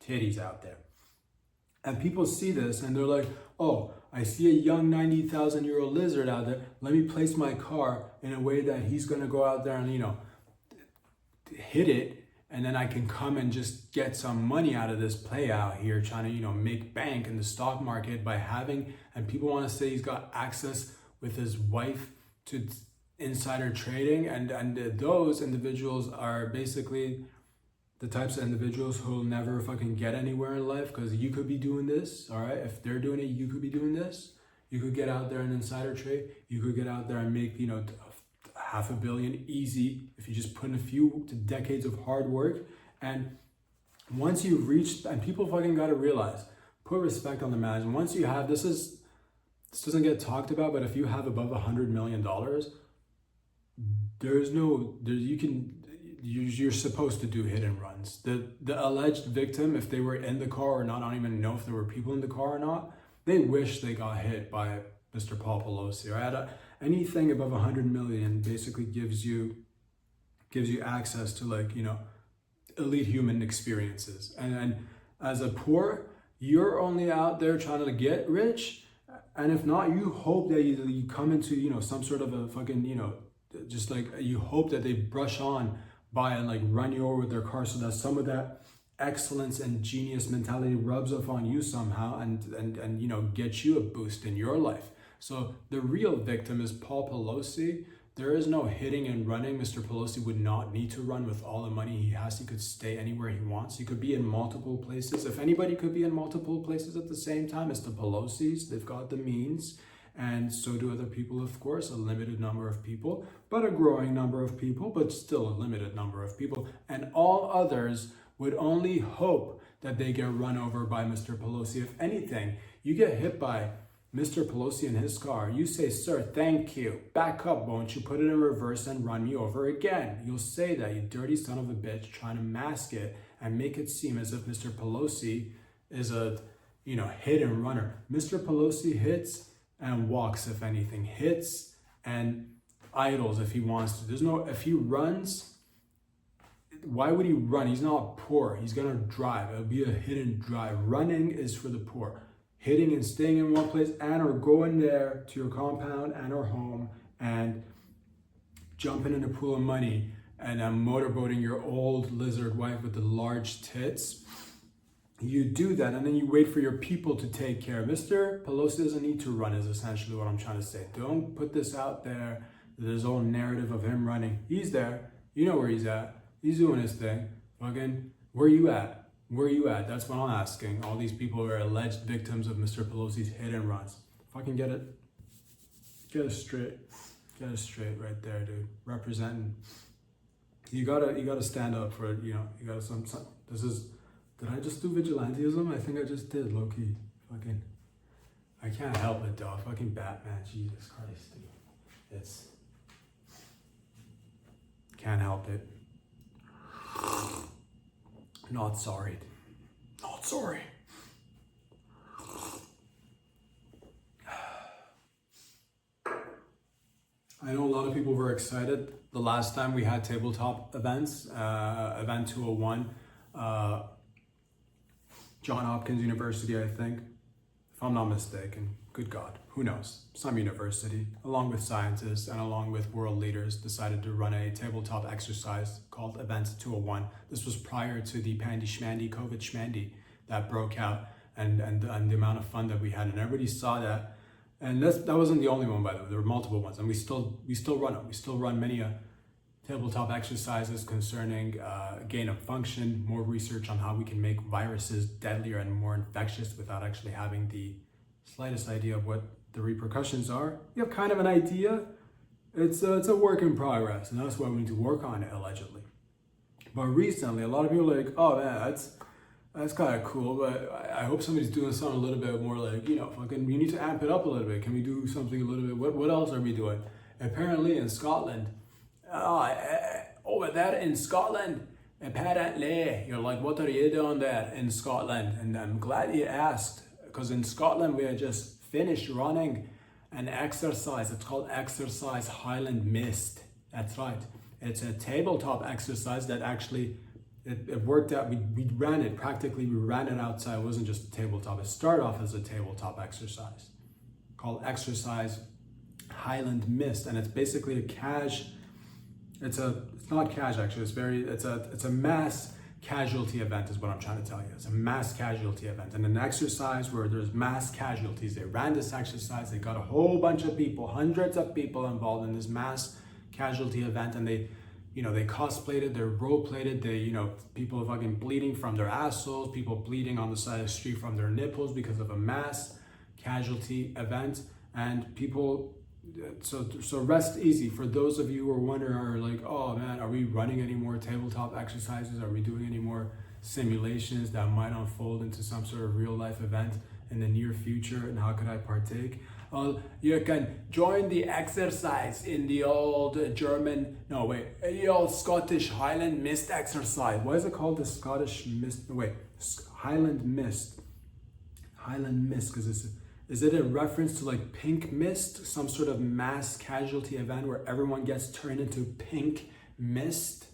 titties out there. And people see this and they're like, oh, I see a young 90,000-year-old lizard out there. Let me place my car in a way that he's going to go out there and, you know, hit it. And then I can come and just get some money out of this play out here, trying to, you know, make bank in the stock market by having, and people want to say he's got access with his wife to insider trading. And those individuals are basically the types of individuals who will never fucking get anywhere in life, because you could be doing this, all right? If they're doing it, you could be doing this. You could get out there and insider trade. You could get out there and make, you know, $500 million easy if you just put in a few decades of hard work. And once you've reached, and people fucking gotta realize, put respect on the man. And once you have, this doesn't get talked about, but if you have above $100 million, you're supposed to do hit and runs. The alleged victim, if they were in the car or not, I don't even know if there were people in the car or not, they wish they got hit by Mr. Paul Pelosi. Right? Anything above 100 million basically gives you access to, like, you know, elite human experiences. And as a poor, you're only out there trying to get rich. And if not, you hope that you come into, you know, some sort of a fucking, you know, just like you hope that they brush on by and like run you over with their car, so that some of that excellence and genius mentality rubs off on you somehow and you know, get you a boost in your life. So the real victim is Paul Pelosi. There is no hitting and running. Mr. Pelosi would not need to run with all the money he has. He could stay anywhere he wants. He could be in multiple places. If anybody could be in multiple places at the same time, it's the Pelosi's. They've got the means. And so do other people, of course, a limited number of people, but a growing number of people, but still a limited number of people. And all others would only hope that they get run over by Mr. Pelosi. If anything, you get hit by Mr. Pelosi in his car, you say, sir, thank you. Back up, won't you? Put it in reverse and run me over again. You'll say that, you dirty son of a bitch, trying to mask it and make it seem as if Mr. Pelosi is a, hit and runner. Mr. Pelosi hits and walks, if anything. Hits and idles if he wants to. If he runs, why would he run? He's not poor. He's gonna drive. It'll be a hit and drive. Running is for the poor. Hitting and staying in one place and or going there to your compound and or home and jumping in a pool of money and motorboating your old lizard wife with the large tits. You do that and then you wait for your people to take care. Mr. Pelosi doesn't need to run is essentially what I'm trying to say. Don't put this out there. There's whole narrative of him running. He's there. You know where he's at. He's doing his thing. Fucking, where you at? Where you at? That's what I'm asking. All these people are alleged victims of Mr. Pelosi's hit and runs. Fucking get it. Get it straight. Get it straight right there, dude. Representing. You gotta stand up for it, you gotta this is, did I just do vigilantism? I think I just did, low key. Fucking, I can't help it, dog. Fucking Batman, Jesus Christ, dude. It's, can't help it. Not sorry. Not sorry. I know a lot of people were excited the last time we had tabletop events, Event 201, Johns Hopkins University, I think, if I'm not mistaken. Good God, who knows? Some university, along with scientists and along with world leaders, decided to run a tabletop exercise called Event 201. This was prior to the Pandy Schmandy, COVID Schmandy that broke out and the amount of fun that we had. And everybody saw that. And that wasn't the only one, by the way. There were multiple ones. And we still run them. We still run many tabletop exercises concerning gain of function, more research on how we can make viruses deadlier and more infectious without actually having the slightest idea of what the repercussions are. You have kind of an idea. It's a work in progress, and that's why we need to work on it, allegedly. But recently, a lot of people are like, oh man, that's kind of cool, but I hope somebody's doing something a little bit more like, fucking, we need to amp it up a little bit. Can we do something a little bit? What else are we doing? Apparently in Scotland, over there in Scotland, apparently, you're like, what are you doing there in Scotland? And I'm glad you asked, because in Scotland, we had just finished running an exercise. It's called Exercise Highland Mist. That's right. It's a tabletop exercise that actually, it worked out. We ran it practically. We ran it outside. It wasn't just a tabletop. It started off as a tabletop exercise called Exercise Highland Mist. And it's basically it's not cash actually. It's a mass casualty event is what I'm trying to tell you. It's a mass casualty event and an exercise where there's mass casualties. They ran this exercise. They got a whole bunch of people, hundreds of people involved in this mass casualty event, and they cosplayed it, they role played it. People fucking bleeding from their assholes, people bleeding on the side of the street from their nipples because of a mass casualty event, and people. So rest easy. For those of you who are wondering, are like, oh man, are we running any more tabletop exercises? Are we doing any more simulations that might unfold into some sort of real life event in the near future? And how could I partake? You can join the exercise in the old the old Scottish Highland Mist exercise. Why is it called the Scottish Mist? Highland Mist. Highland Mist, because is it a reference to like pink mist, some sort of mass casualty event where everyone gets turned into pink mist?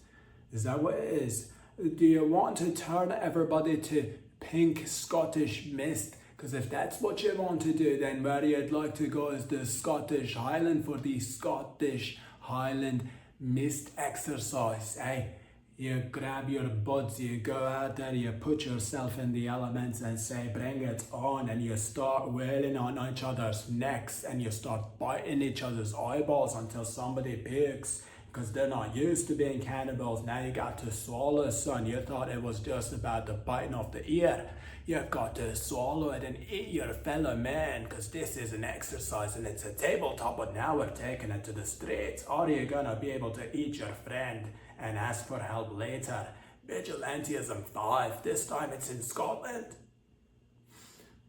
Is that what it is? Do you want to turn everybody to pink Scottish mist? Because if that's what you want to do, then where you'd like to go is the Scottish Highland for the Scottish Highland Mist exercise. Hey, You grab your butts, you go out there, you put yourself in the elements and say, bring it on, and you start wailing on each other's necks and you start biting each other's eyeballs until somebody pukes because they're not used to being cannibals. Now you got to swallow, son. You thought it was just about the biting off the ear. You've got to swallow it and eat your fellow man because this is an exercise and it's a tabletop, but now we're taking it to the streets. Are you gonna be able to eat your friend and ask for help later? Vigilantism 5, this time it's in Scotland.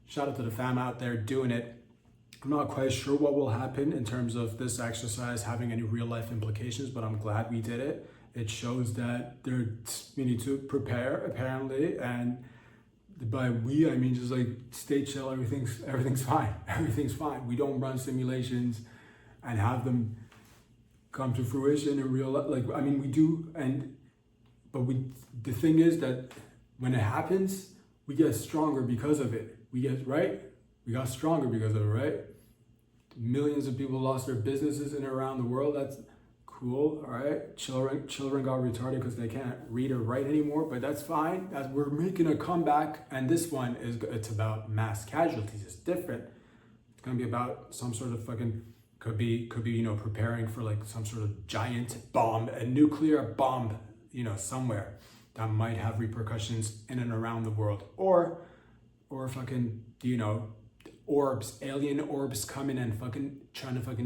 Shout out to the fam out there doing it. I'm not quite sure what will happen in terms of this exercise having any real life implications, but I'm glad we did it. It shows that we need to prepare apparently, and by we I mean just like stay chill, everything's fine. Everything's fine. We don't run simulations and have them come to fruition in real life. Like, I mean, we do, the thing is that when it happens, we get stronger because of it. We got stronger because of it, right? Millions of people lost their businesses in and around the world. That's cool, all right? Children got retarded because they can't read or write anymore, but that's fine. We're making a comeback, and this one it's about mass casualties. It's different. It's gonna be about some sort of fucking could be preparing for like some sort of giant bomb, a nuclear bomb, somewhere that might have repercussions in and around the world, or fucking orbs, alien orbs coming and fucking trying to fucking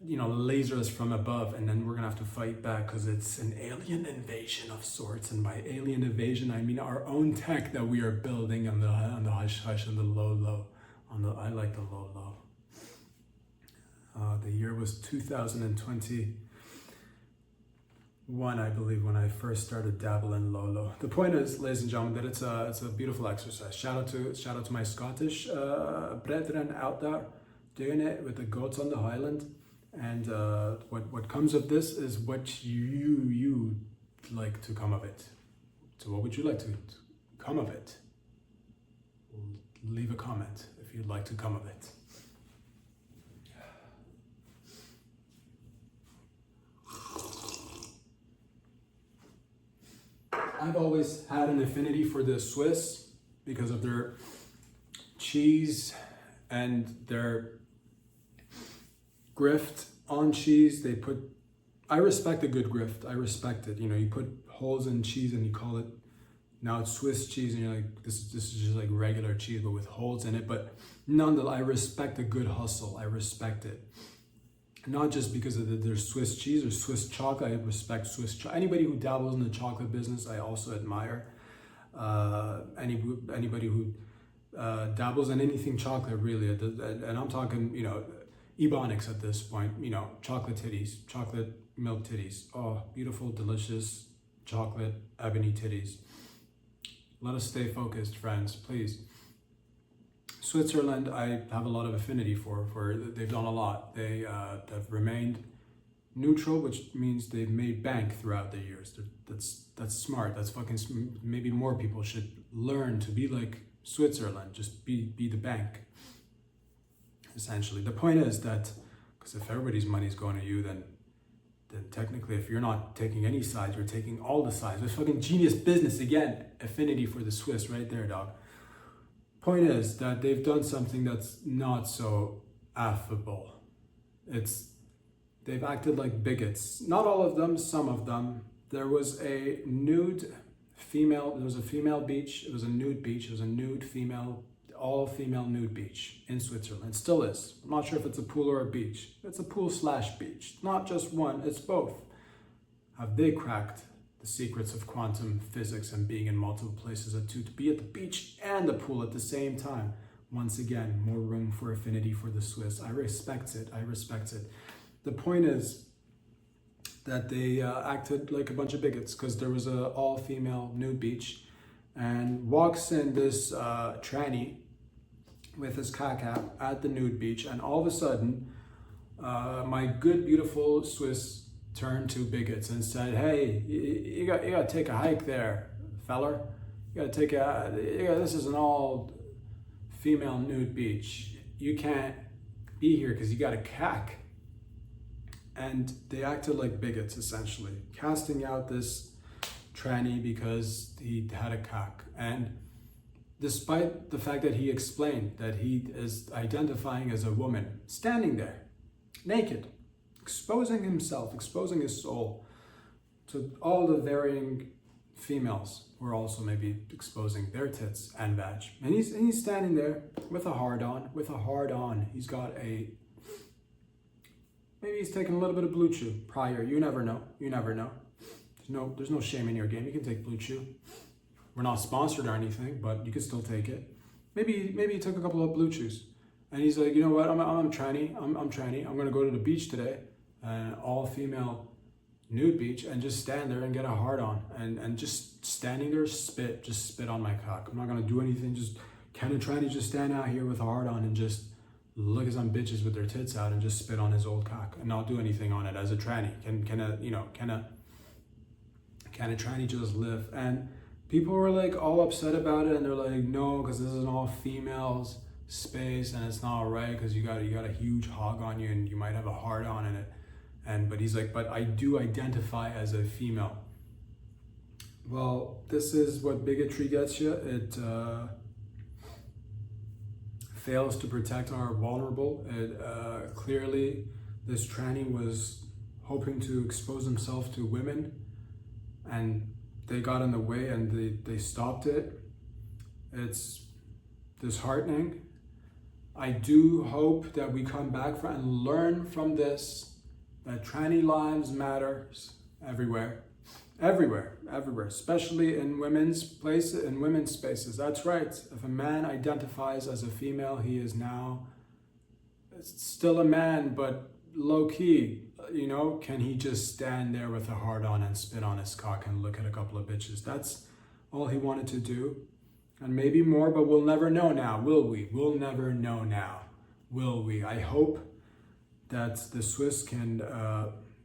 laser us from above, and then we're gonna have to fight back because it's an alien invasion of sorts. And by alien invasion I mean our own tech that we are building on the hush hush and the low. I like the low. The year was 2021, I believe, when I first started dabbling low. The point is, ladies and gentlemen, that it's a beautiful exercise. Shout out to my Scottish brethren out there doing it with the goats on the Highland. And what comes of this is what you like to come of it. So what would you like to come of it? Leave a comment if you'd like to come of it. I've always had an affinity for the Swiss because of their cheese and their grift on cheese. I respect a good grift. I respect it. You put holes in cheese and you call it, now it's Swiss cheese, and you're like, this is just like regular cheese but with holes in it. But nonetheless, I respect a good hustle. I respect it. Not just because of their Swiss cheese or Swiss chocolate. I respect Swiss chocolate. Anybody who dabbles in the chocolate business, I also admire. Anybody who dabbles in anything chocolate, really. And I'm talking, ebonics at this point. Chocolate titties, chocolate milk titties. Oh, beautiful, delicious chocolate ebony titties. Let us stay focused, friends, please. Switzerland, I have a lot of affinity for they've done a lot. They have remained neutral, which means they've made bank throughout the years. That's smart. That's fucking maybe more people should learn to be like Switzerland. Just be the bank. Essentially, the point is that because if everybody's money is going to you, then technically, if you're not taking any sides, you're taking all the sides. It's fucking genius business again. Affinity for the Swiss, right there, dog. Point is that they've done something that's not so affable. They've acted like bigots. Not all of them, some of them. There was a female beach. It was a nude beach. It was a nude all-female nude beach in Switzerland. Still is. I'm not sure if it's a pool or a beach. It's a pool/beach. Not just one, it's both. Have they cracked the secrets of quantum physics and being in multiple places to be at the beach and the pool at the same time? Once again, more room for affinity for the Swiss. I respect it. The point is that they acted like a bunch of bigots because there was a all-female nude beach, and walks in this tranny with his caca at the nude beach, and all of a sudden my good beautiful Swiss turned to bigots and said, hey, you got to take a hike there, feller. This is an all female nude beach. You can't be here because you got a cack. And they acted like bigots, essentially, casting out this tranny because he had a cock. And despite the fact that he explained that he is identifying as a woman, standing there, naked, exposing himself, exposing his soul to all the varying females who are also maybe exposing their tits and vag. And he's standing there with a hard on, He's got maybe he's taken a little bit of Blue Chew prior. You never know. There's no shame in your game. You can take Blue Chew. We're not sponsored or anything, but you can still take it. Maybe he took a couple of Blue Chews. And he's like, you know what, I'm tranny. I'm tranny. I'm going to go to the beach today, an all-female nude beach, and just stand there and get a hard on. And just standing there, just spit on my cock. I'm not going to do anything. Just kind of trying to just stand out here with a hard on and just look at some bitches with their tits out and just spit on his old cock and not do anything on it as a tranny. Can a tranny just live? And people were like all upset about it, and they're like, no, because this is an all females space and it's not right because you got a huge hog on you and you might have a hard on in it. But he's like, but I do identify as a female. Well, this is what bigotry gets you. It fails to protect our vulnerable. Clearly, this tranny was hoping to expose himself to women, and they got in the way and they stopped it. It's disheartening. I do hope that we come back and learn from this, that tranny lives matters everywhere, especially in women's places, in women's spaces. That's right. If a man identifies as a female, he is now still a man, but low key, can he just stand there with a hard on and spit on his cock and look at a couple of bitches? That's all he wanted to do. And maybe more, but we'll never know now, will we? We'll never know now, will we? I hope that the Swiss can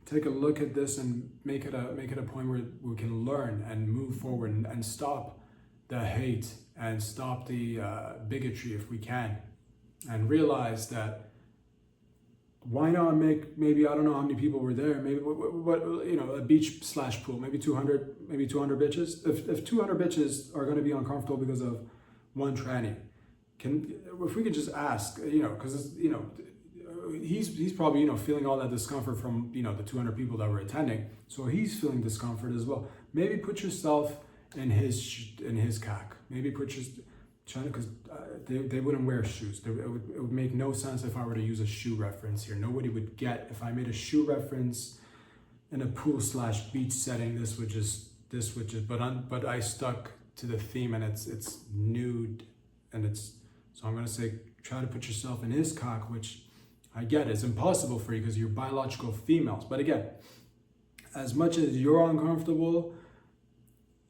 take a look at this and make it a point where we can learn and move forward and stop the hate and stop the bigotry if we can, and realize that why not make, maybe, I don't know how many people were there, maybe a beach / pool, maybe 200 bitches. If 200 bitches are going to be uncomfortable because of one tranny, if we could just ask, because he's probably feeling all that discomfort from the 200 people that were attending, so he's feeling discomfort as well. Maybe put yourself in his cock. Maybe put your because they wouldn't wear shoes. It would make no sense if I were to use a shoe reference here. Nobody would get if I made a shoe reference in a pool / beach setting. This would just. But I stuck to the theme, and it's nude, and so I'm gonna say try to put yourself in his cock, which I get it's impossible for you because you're biological females. But again, as much as you're uncomfortable,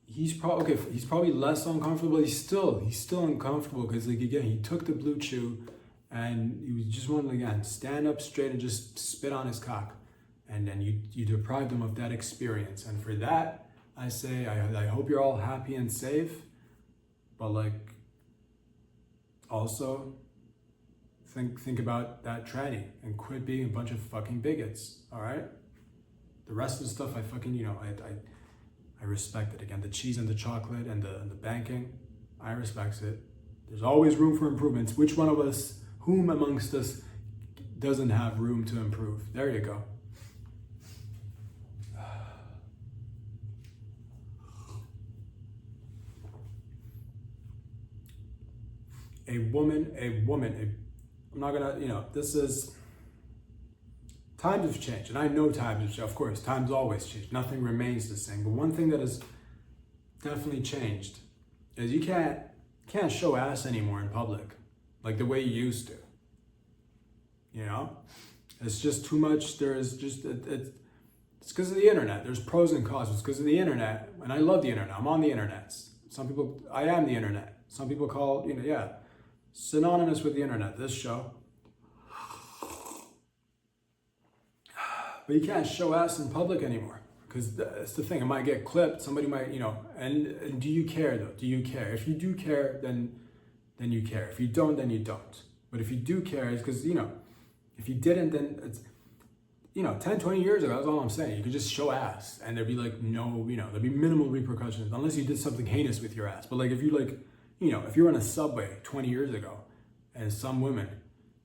he's probably less uncomfortable. He's still uncomfortable because again, he took the Blue Chew and he just wanted to again stand up straight and just spit on his cock, and then you deprived him of that experience. And for that, I say I hope you're all happy and safe, but also think about that tranny and quit being a bunch of fucking bigots. All right, the rest of the stuff I fucking I respect it. Again, the cheese and the chocolate and the banking, I respect it. There's always room for improvements. Which one of us, whom amongst us, doesn't have room to improve? There you go. A woman, I'm not gonna, this is, times have changed, and I know times have changed. Of course, times always change. Nothing remains the same. But one thing that has definitely changed is you can't show ass anymore in public like the way you used to. It's just too much. It's because of the internet. There's pros and cons. It's because of the internet, and I love the internet. I'm on the internet. I am the internet. Some people call, synonymous with the internet, this show. But you can't show ass in public anymore because that's the thing. It might get clipped. Somebody might, and do you care though? Do you care? If you do care, then you care. If you don't, then you don't. But if you do care, it's because, if you didn't, then 10, 20 years ago, that's all I'm saying. You could just show ass and there'd be like no, there'd be minimal repercussions unless you did something heinous with your ass. But like if you like, if you were on a subway 20 years ago and some women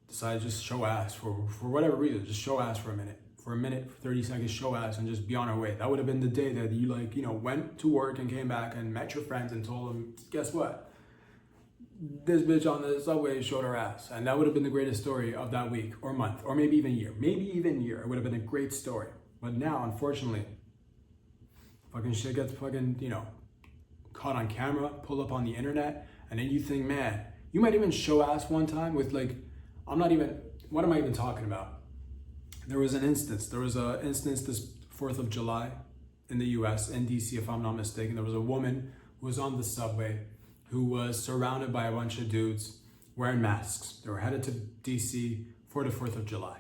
decide to just show ass for whatever reason, just show ass for a minute, for 30 seconds, show ass and just be on her way. That would have been the day that you like, went to work and came back and met your friends and told them, guess what? This bitch on the subway showed her ass. And that would have been the greatest story of that week or month or maybe even year. It would have been a great story. But now, unfortunately, fucking shit gets fucking, caught on camera, pulled up on the internet. And then you think, man, you might even show ass one time with like, what am I even talking about? There was an instance this 4th of July in the US, in DC, if I'm not mistaken. There was a woman who was on the subway who was surrounded by a bunch of dudes wearing masks. They were headed to DC for the 4th of July.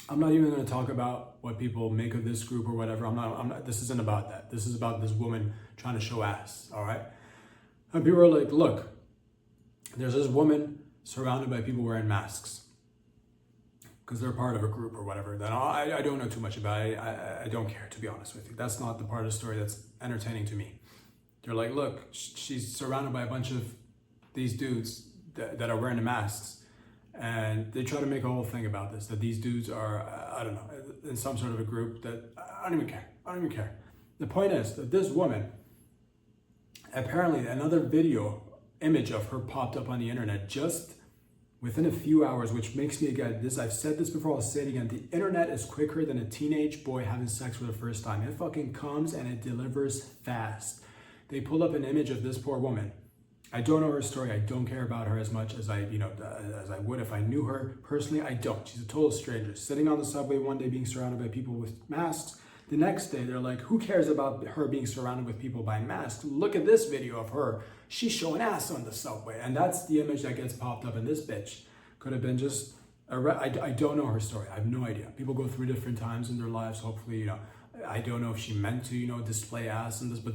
I'm not even going to talk about what people make of this group or whatever. I'm not, this isn't about that. This is about this woman trying to show ass, all right? And people are like, look, there's this woman surrounded by people wearing masks because they're part of a group or whatever. That I don't know too much about it. I don't care, to be honest with you. That's not the part of the story that's entertaining to me. They're like, look, she's surrounded by a bunch of these dudes that are wearing the masks. And they try to make a whole thing about this, that these dudes are, I don't know, in some sort of a group that, I don't even care. The point is that this woman, apparently another image of her popped up on the internet just within a few hours, which makes me, again, I've said this before, I'll say it again, the internet is quicker than a teenage boy having sex for the first time. It fucking comes and it delivers fast. They pulled up an image of this poor woman. I don't know her story. I don't care about her as much as I would if I knew her personally. I don't. She's a total stranger. Sitting on the subway one day being surrounded by people with masks. The next day, they're like, who cares about her being surrounded with people by masks? Look at this video of her. She's showing ass on the subway. And that's the image that gets popped up in this bitch. Could have been just, I don't know her story. I have no idea. People go through different times in their lives. Hopefully, I don't know if she meant to, display ass in this, but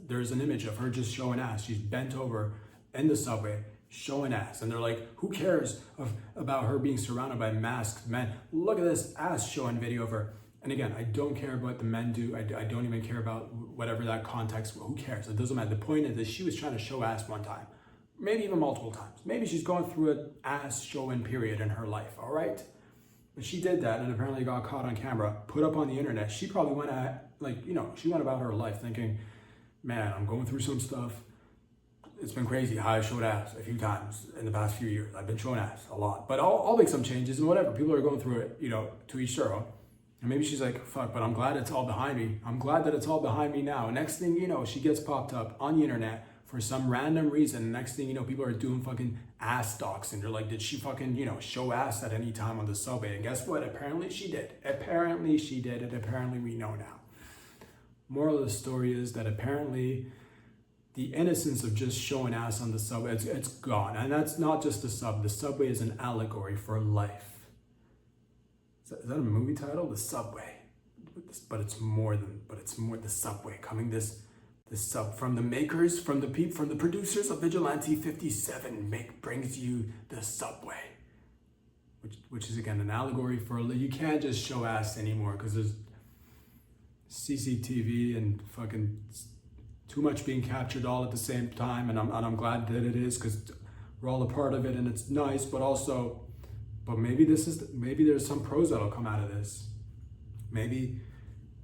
there's an image of her just showing ass. She's bent over in the subway, showing ass. And they're like, who cares about her being surrounded by masked men? Look at this ass showing video of her. And again, I don't care about what the men do. I don't even care about whatever that context, who cares? It doesn't matter. The point is that she was trying to show ass one time, maybe even multiple times. Maybe she's going through an ass showing period in her life, all right? But she did that and apparently got caught on camera, put up on the internet. She probably went she went about her life thinking, man, I'm going through some stuff. It's been crazy how I showed ass a few times in the past few years. I've been showing ass a lot, but I'll make some changes and whatever. People are going through it, to each their own. And maybe she's like, fuck, but I'm glad it's all behind me. I'm glad that it's all behind me now. Next thing you know, she gets popped up on the internet for some random reason. Next thing you know, people are doing fucking ass docs. And they're like, did she fucking, show ass at any time on the subway? And guess what? Apparently she did. Apparently she did. And apparently we know now. Moral of the story is that apparently the innocence of just showing ass on the subway, it's gone. And that's not just the subway. The subway is an allegory for life. Is that a movie title? The Subway. But it's more the subway coming from the makers, from the producers of Vigilante 57 brings you the subway. Which is again an allegory for, you can't just show ass anymore because there's CCTV and fucking too much being captured all at the same time, and I'm glad that it is because we're all a part of it and it's nice, but maybe there's some pros that'll come out of this. Maybe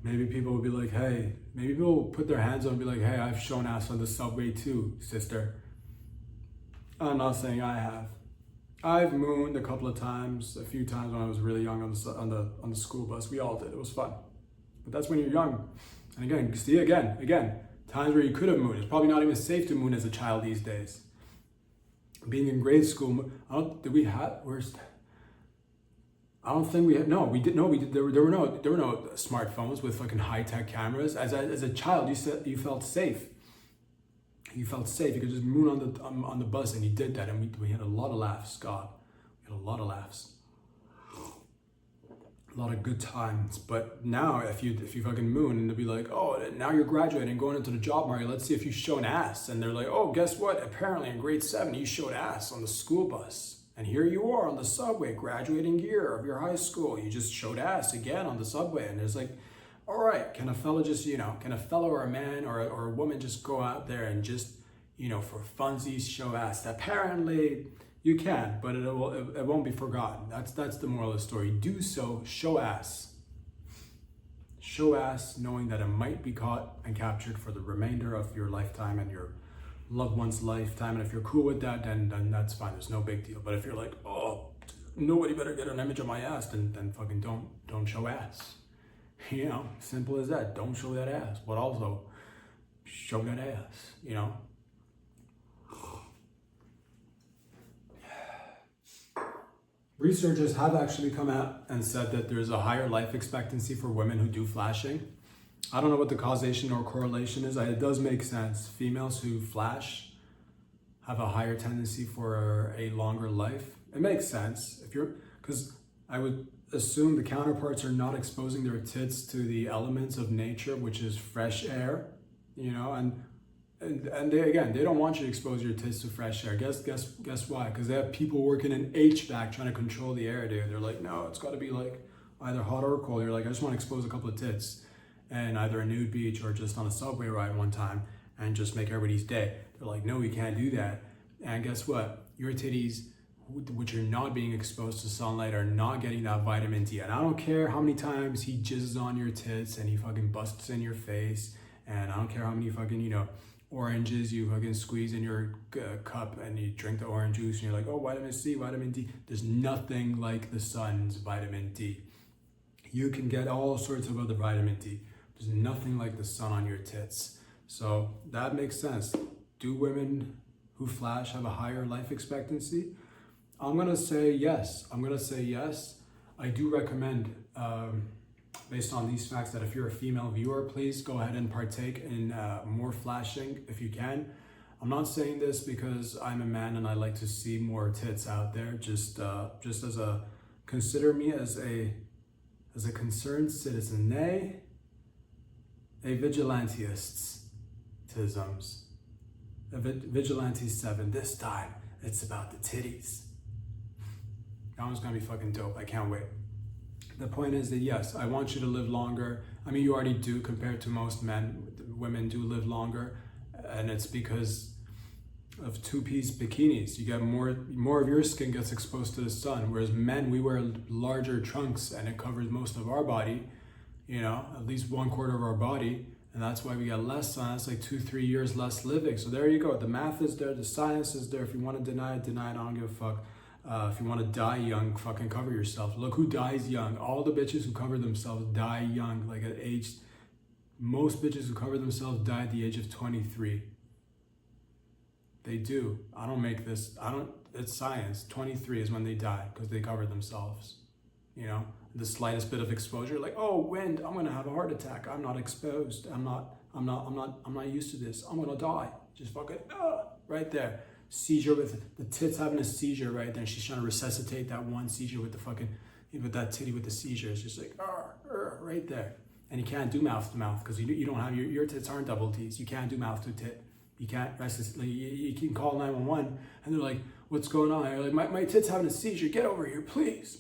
people will be like, hey, maybe people will put their hands on and be like, hey, I've shown ass on the subway too, sister. I'm not saying I have. I've mooned a few times when I was really young on the school bus. We all did. It was fun. But that's when you're young. And again, times where you could have mooned. It's probably not even safe to moon as a child these days. Being in grade school, we did. There were no smartphones with fucking high-tech cameras. As a child, you felt safe. You felt safe. You could just moon on the bus, and you did that, and we had a lot of laughs. God, we had a lot of laughs, a lot of good times. But now, if you fucking moon, and they'll be like, oh, now you're graduating, going into the job market. Let's see if you shown ass. And they're like, oh, guess what? Apparently, in grade 7, you showed ass on the school bus. And here you are on the subway, graduating year of your high school. You just showed ass again on the subway. And it's like, all right, can a fella just, can a fella or a man or a woman just go out there and just, for funsies show ass? Apparently you can, but it won't be forgotten. That's the moral of the story. Do so, show ass. Show ass knowing that it might be caught and captured for the remainder of your lifetime and your loved one's lifetime. And if you're cool with that, then that's fine. There's no big deal. But if you're like, oh, nobody better get an image of my ass, then fucking don't show ass. Simple as that. Don't show that ass, but also show that ass, Researchers have actually come out and said that there's a higher life expectancy for women who do flashing. I don't know what the causation or correlation is. It does make sense. Females who flash have a higher tendency for a longer life. It makes sense because I would assume the counterparts are not exposing their tits to the elements of nature, which is fresh air, and they don't want you to expose your tits to fresh air. Guess why? Because they have people working in HVAC trying to control the air, dude. They're like, no, it's got to be like either hot or cold. You're like, I just want to expose a couple of tits, and either a nude beach or just on a subway ride one time, and just make everybody's day. They're like, no, we can't do that. And guess what? Your titties, which are not being exposed to sunlight, are not getting that vitamin D. And I don't care how many times he jizzes on your tits and he fucking busts in your face, and I don't care how many fucking oranges you fucking squeeze in your cup and you drink the orange juice and you're like, oh, vitamin C, vitamin D. There's nothing like the sun's vitamin D. You can get all sorts of other vitamin D. There's nothing like the sun on your tits. So that makes sense. Do women who flash have a higher life expectancy? I'm gonna say yes. I do recommend, based on these facts, that if you're a female viewer, please go ahead and partake in more flashing if you can. I'm not saying this because I'm a man and I like to see more tits out there. Just as consider me as a concerned citizen, nay, a vigilanteist. A vigilante 7. This time it's about the titties. That one's gonna be fucking dope. I can't wait. The point is that yes, I want you to live longer. I mean, you already do compared to most men. Women do live longer, and it's because of two-piece bikinis. You get more of your skin gets exposed to the sun, whereas men, we wear larger trunks and it covers most of our body, at least 1/4 of our body, and that's why we get less sun. It's like 2-3 years less living. So there you go. The math is there, the science is there. If you want to deny it, deny it. I don't give a fuck. If you want to die young, fucking cover yourself. Look who dies young. All the bitches who cover themselves die young, like at age. Most bitches who cover themselves die at the age of 23. They do. I don't make this. It's science. 23 is when they die because they cover themselves. The slightest bit of exposure, like, oh, wind, I'm gonna have a heart attack. I'm not exposed. I'm not used to this. I'm gonna die. Just fucking right there. Seizure with the tits having a seizure right there. She's trying to resuscitate that one seizure with the fucking, with that titty with the seizure. It's just like, right there. And you can't do mouth to mouth because you don't have, your tits aren't double T's. You can't do mouth to tit. You can't, you can call 911 and they're like, what's going on? You're like, my tit's having a seizure. Get over here, please.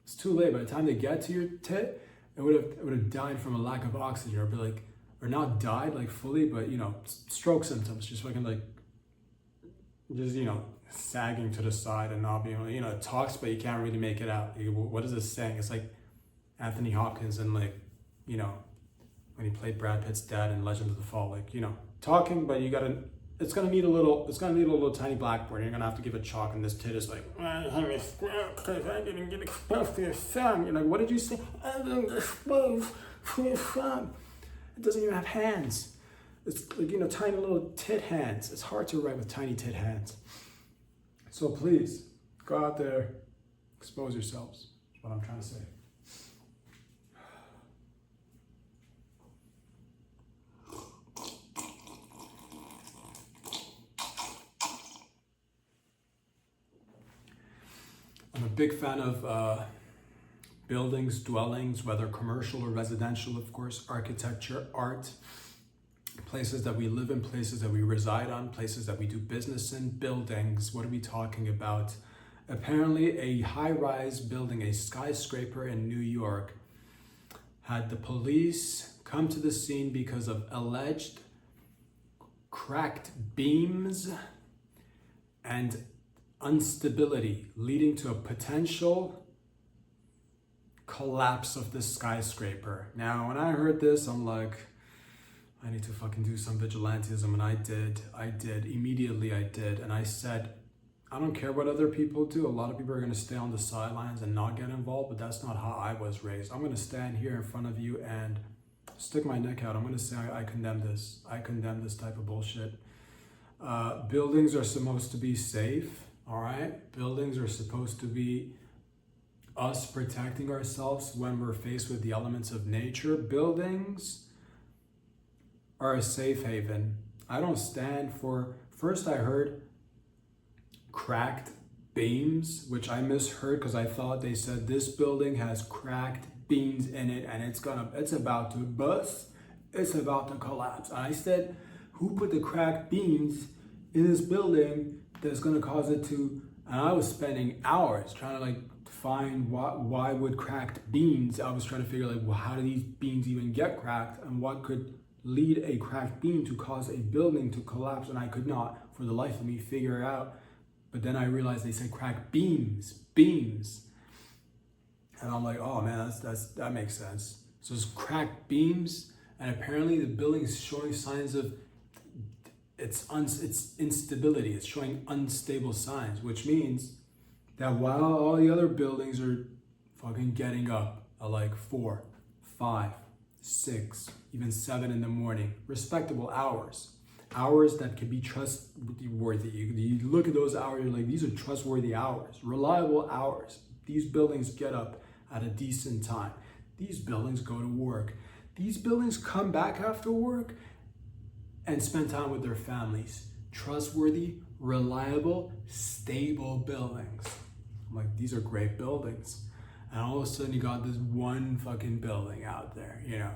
It's too late. By the time they get to your tit, it would have died from a lack of oxygen, or not died like fully, but stroke symptoms, just fucking like, sagging to the side and not being able, it talks, but you can't really make it out. What is this saying? It's like Anthony Hopkins and when he played Brad Pitt's dad in Legend of the Fall, talking, but it's gonna need a little tiny blackboard. You're gonna have to give it chalk, and this tit is like, I'm exposed because I didn't get exposed to the sun. You're like, what did you say? I didn't get exposed to the sun. It doesn't even have hands. It's like, tiny little tit hands. It's hard to write with tiny tit hands. So please, go out there, expose yourselves. That's what I'm trying to say. I'm a big fan of buildings, dwellings, whether commercial or residential, of course, architecture, art, places that we live in, places that we reside on, places that we do business in, buildings. What are we talking about? Apparently, a high-rise building, a skyscraper in New York, had the police come to the scene because of alleged cracked beams and instability, leading to a potential collapse of the skyscraper. Now, when I heard this, I'm like, I need to fucking do some vigilantism, and I did, immediately I did, and I said, I don't care what other people do. A lot of people are going to stay on the sidelines and not get involved, but that's not how I was raised. I'm going to stand here in front of you and stick my neck out. I'm going to say I condemn this. I condemn this type of bullshit. Buildings are supposed to be safe, all right? Buildings are supposed to be us protecting ourselves when we're faced with the elements of nature. Buildings are a safe haven. I don't stand for, first I heard cracked beams, which I misheard because I thought they said this building has cracked beams in it and it's about to bust, it's about to collapse. And I said, who put the cracked beams in this building that's gonna cause it to, and I was spending hours trying to like find why would cracked beams, I was trying to figure like, well, how do these beams even get cracked and what could lead a cracked beam to cause a building to collapse, and I could not for the life of me figure it out. But then I realized they said cracked beams, and I'm like, oh man, that makes sense. So it's cracked beams, and apparently the building is showing signs of its instability. It's showing unstable signs, which means that while all the other buildings are fucking getting up at like 4, 5, 6, even 7 in the morning, respectable hours that can be trustworthy. You look at those hours, you're like, these are trustworthy hours, reliable hours. These buildings get up at a decent time. These buildings go to work. These buildings come back after work and spend time with their families. Trustworthy, reliable, stable buildings. I'm like, these are great buildings. And all of a sudden you got this one fucking building out there, you know.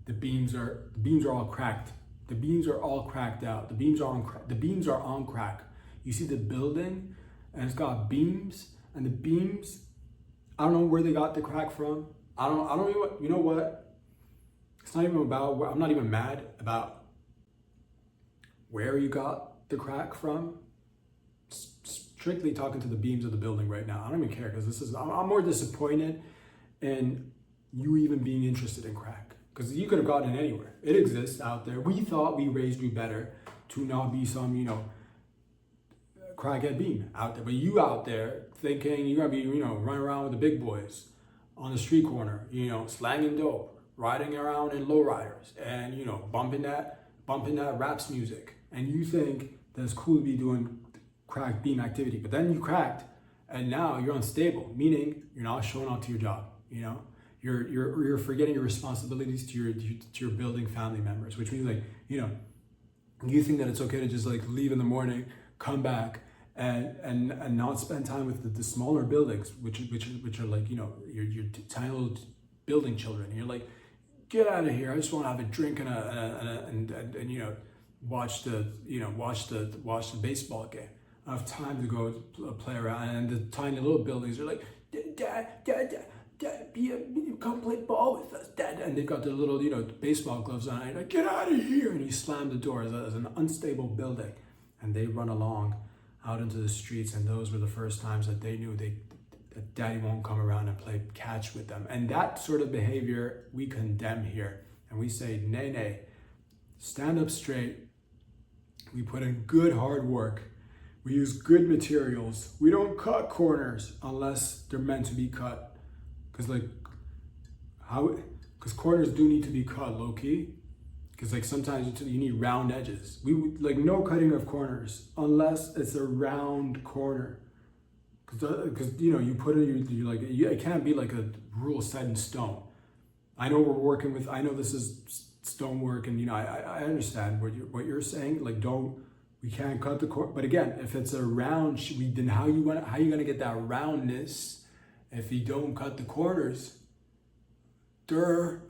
The beams are all cracked. The beams are all cracked out. The beams are on crack. You see the building, and it's got beams, and the beams, I don't know where they got the crack from. I don't even, you know what? It's not even about, I'm not even mad about where you got the crack from. Strictly talking to the beams of the building right now. I don't even care, because I'm more disappointed in you even being interested in crack. Because you could have gotten it anywhere. It exists out there. We thought we raised you better to not be some, you know, crackhead beam out there. But you out there thinking you're gonna be, you know, running around with the big boys on the street corner, you know, slanging dope, riding around in lowriders, and you know, bumping that raps music. And you think that it's cool to be doing crack beam activity. But then you cracked, and now you're unstable, meaning you're not showing up to your job, you know? You're forgetting your responsibilities to your building family members, which means like, you know, you think that it's okay to just like leave in the morning, come back and not spend time with the smaller buildings, which are like, you know, your tiny little building children. And you're like, get out of here. I just want to have a drink and you know, watch the baseball game. I have time to go play around. And the tiny little buildings are like, Dad, come play ball with us, Dad. And they've got their little, you know, baseball gloves on. And like, get out of here. And you slam the door as an unstable building. And they run along out into the streets. And those were the first times that they knew that Daddy won't come around and play catch with them. And that sort of behavior we condemn here. And we say, nay, stand up straight. We put in good hard work. We use good materials. We don't cut corners unless they're meant to be cut. Because corners do need to be cut, low key. Because like sometimes you need round edges. We like no cutting of corners unless it's a round corner. Because you know, you put it, you like, it can't be like a rule set in stone. I know we're working with, I know this is stonework, and you know, I understand what you're saying. Like, we can't cut the corner. But again, if it's a round, then how you gonna get that roundness if you don't cut the corners? Gotta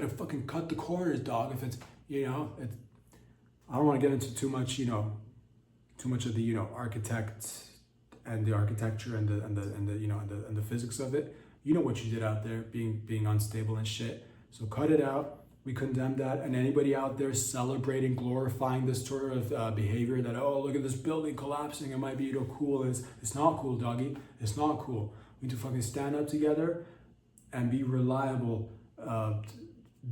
fucking cut the corners, dog. If it's, you know, I don't want to get into too much of the, you know, architect and the architecture and the physics of it. You know what you did out there, being unstable and shit. So cut it out. We condemn that. And anybody out there celebrating, glorifying this sort of behavior that, oh, look at this building collapsing, it might be cool. It's not cool, doggy. It's not cool. We need to fucking stand up together and be reliable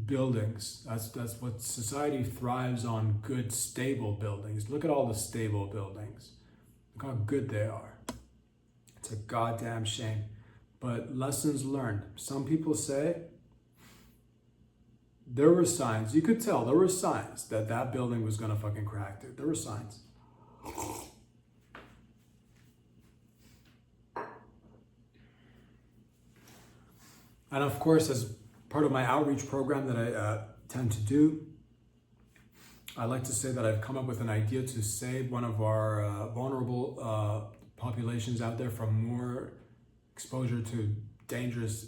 buildings. That's what society thrives on, good, stable buildings. Look at all the stable buildings. Look how good they are. It's a goddamn shame. But lessons learned. Some people say there were signs. You could tell there were signs that that building was gonna fucking crack, dude. There were signs. And of course, as part of my outreach program that I tend to do, I like to say that I've come up with an idea to save one of our vulnerable populations out there from more exposure to dangerous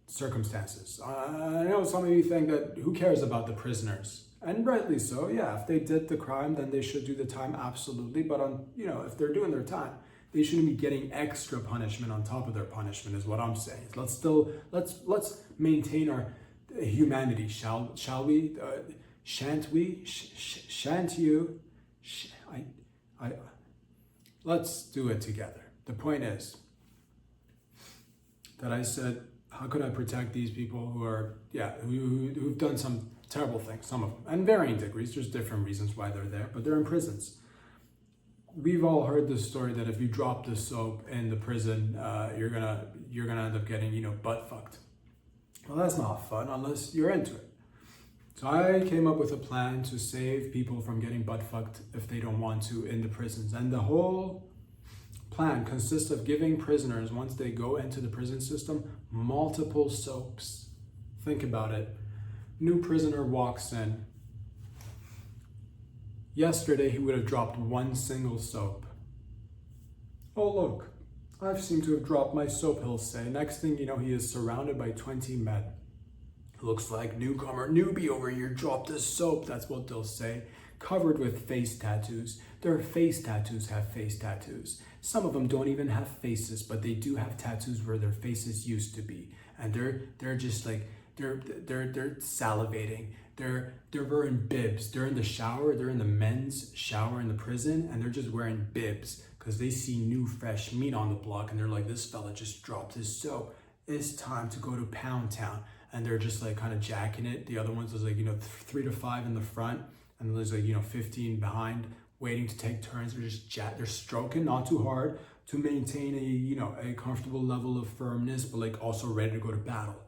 circumstances. I know some of you think that who cares about the prisoners, and rightly so. Yeah, if they did the crime, then they should do the time, absolutely. But if they're doing their time, they shouldn't be getting extra punishment on top of their punishment. Is what I'm saying. Let's maintain our humanity, shall we? Shan't we? Shan't you? Let's do it together. The point is that I said, how could I protect these people who've done some terrible things, some of them, and varying degrees. There's different reasons why they're there, but they're in prisons. We've all heard the story that if you drop the soap in the prison, you're gonna end up getting butt fucked. Well, that's not fun unless you're into it. So I came up with a plan to save people from getting butt fucked if they don't want to in the prisons, and the whole plan consists of giving prisoners, once they go into the prison system, multiple soaps. Think about it. New prisoner walks in. Yesterday, he would have dropped one single soap. Oh, look, I seem to have dropped my soap, he'll say. Next thing you know, he is surrounded by 20 men. Looks like newcomer, newbie over here dropped his soap, that's what they'll say. Covered with face tattoos. Their face tattoos have face tattoos. Some of them don't even have faces, but they do have tattoos where their faces used to be. And they're just like, they're salivating. They're wearing bibs. They're in the shower. They're in the men's shower in the prison, and they're just wearing bibs because they see new fresh meat on the block, and they're like, this fella just dropped his soap. It's time to go to Pound Town. And they're just like kind of jacking it. The other ones is like 3 to 5 in the front, and then there's like 15 behind, waiting to take turns. They're stroking, not too hard, to maintain a comfortable level of firmness, but like also ready to go to battle.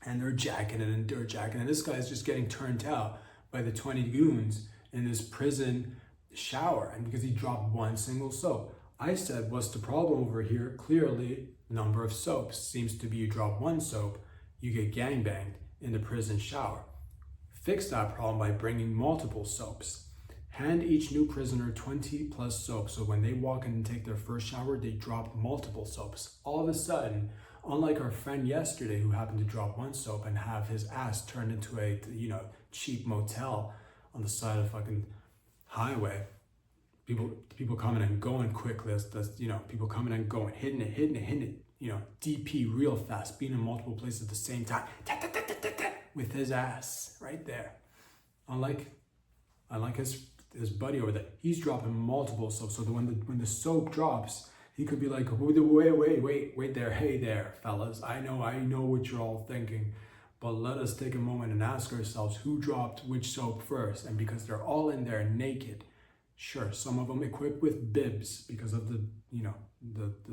And they're jacking it and they're jacking it. And this guy's just getting turned out by the 20 goons in this prison shower, and because he dropped one single soap. I said, what's the problem over here? Clearly, number of soaps seems to be you drop one soap, you get gangbanged in the prison shower. Fix that problem by bringing multiple soaps. Hand each new prisoner 20 plus soaps, so when they walk in and take their first shower, they drop multiple soaps. All of a sudden, unlike our friend yesterday who happened to drop one soap and have his ass turned into a cheap motel on the side of fucking highway, people coming and going quickly. That's people coming and going, hitting it. DP real fast, being in multiple places at the same time, with his ass right there. Unlike his buddy over there, he's dropping multiple soaps. So that when the soap drops, he could be like, wait there, hey there, fellas. I know what you're all thinking, but let us take a moment and ask ourselves who dropped which soap first. And because they're all in there naked, sure, some of them equipped with bibs because of the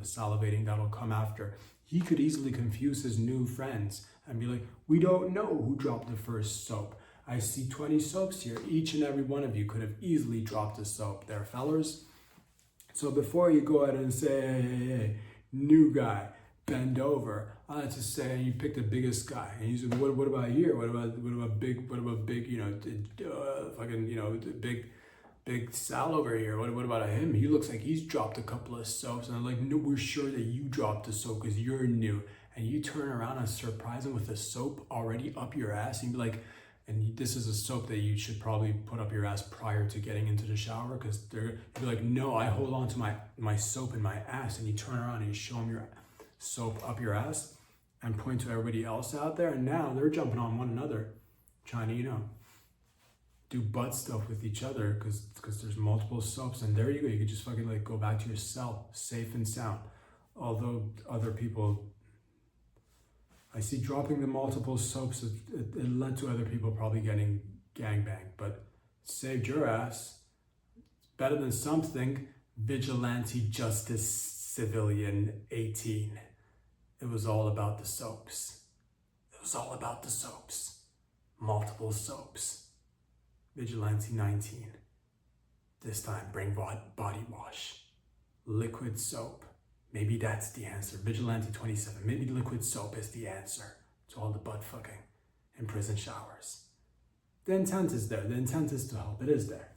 salivating that'll come after. He could easily confuse his new friends and be like, we don't know who dropped the first soap. I see 20 soaps here. Each and every one of you could have easily dropped a soap there, fellas. So before you go ahead and say, hey, new guy, bend over, I like to say you pick the biggest guy. And you say, what about here? What about big, big Sal over here? What about him? He looks like he's dropped a couple of soaps. And I'm like, no, we're sure that you dropped a soap because you're new. And you turn around and surprise him with a soap already up your ass. And you'd be like, And this is a soap that you should probably put up your ass prior to getting into the shower, because you're like, no, I hold on to my soap in my ass, and you turn around and you show them your soap up your ass and point to everybody else out there, and now they're jumping on one another, trying to, do butt stuff with each other, because there's multiple soaps, and there you go, you could just fucking like go back to your cell, safe and sound. Although other people, I see dropping the multiple soaps, it led to other people probably getting gangbanged, but saved your ass. Better than something. Vigilante Justice Civilian 18. It was all about the soaps. It was all about the soaps. Multiple soaps. Vigilante 19. This time bring body wash. Liquid soap. Maybe that's the answer. Vigilante 27. Maybe liquid soap is the answer to all the butt fucking in prison showers. The intent is there. The intent is to help. It is there.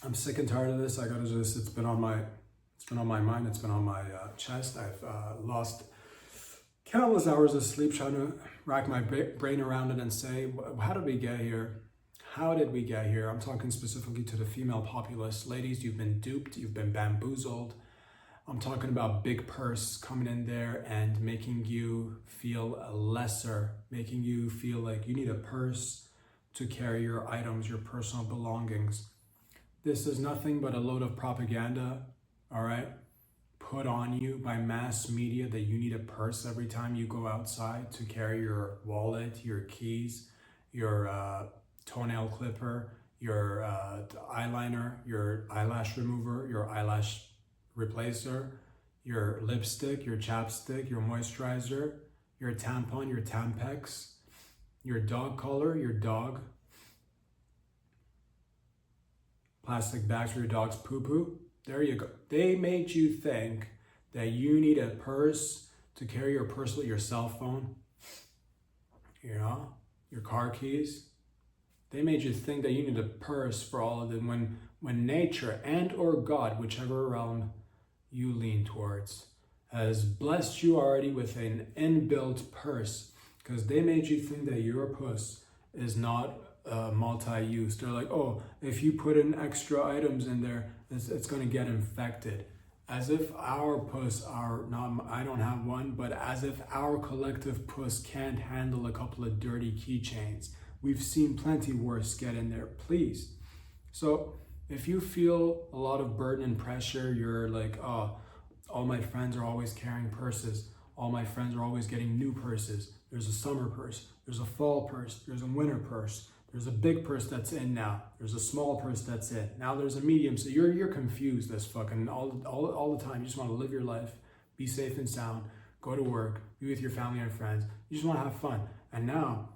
I'm sick and tired of this. I gotta just, it's been on my mind. It's been on my chest. I've lost countless hours of sleep trying to rack my brain around it and say, how did we get here? How did we get here? I'm talking specifically to the female populace. Ladies, you've been duped. You've been bamboozled. I'm talking about big purse coming in there and making you feel lesser, making you feel like you need a purse to carry your items, your personal belongings. This is nothing but a load of propaganda, all right? Put on you by mass media that you need a purse every time you go outside to carry your wallet, your keys, your toenail clipper, your eyeliner, your eyelash remover, your eyelash replacer, your lipstick, your chapstick, your moisturizer, your tampon, your Tampax, your dog collar, your dog, plastic bags for your dog's poo-poo. There you go. They made you think that you need a purse to carry your purse with your cell phone, your car keys. They made you think that you need a purse for all of them when nature and or God, whichever realm you lean towards, has blessed you already with an inbuilt purse, because they made you think that your puss is not multi-use. They're like, oh, if you put in extra items in there, it's going to get infected. As if our puss are not, I don't have one, but as if our collective puss can't handle a couple of dirty keychains. We've seen plenty worse get in there, please. So if you feel a lot of burden and pressure, you're like, oh, all my friends are always carrying purses. All my friends are always getting new purses. There's a summer purse, there's a fall purse, there's a winter purse. There's a big purse that's in now. There's a small purse that's in. Now there's a medium. So you're confused as fucking all the time. You just want to live your life, be safe and sound, go to work, be with your family and friends. You just want to have fun. And now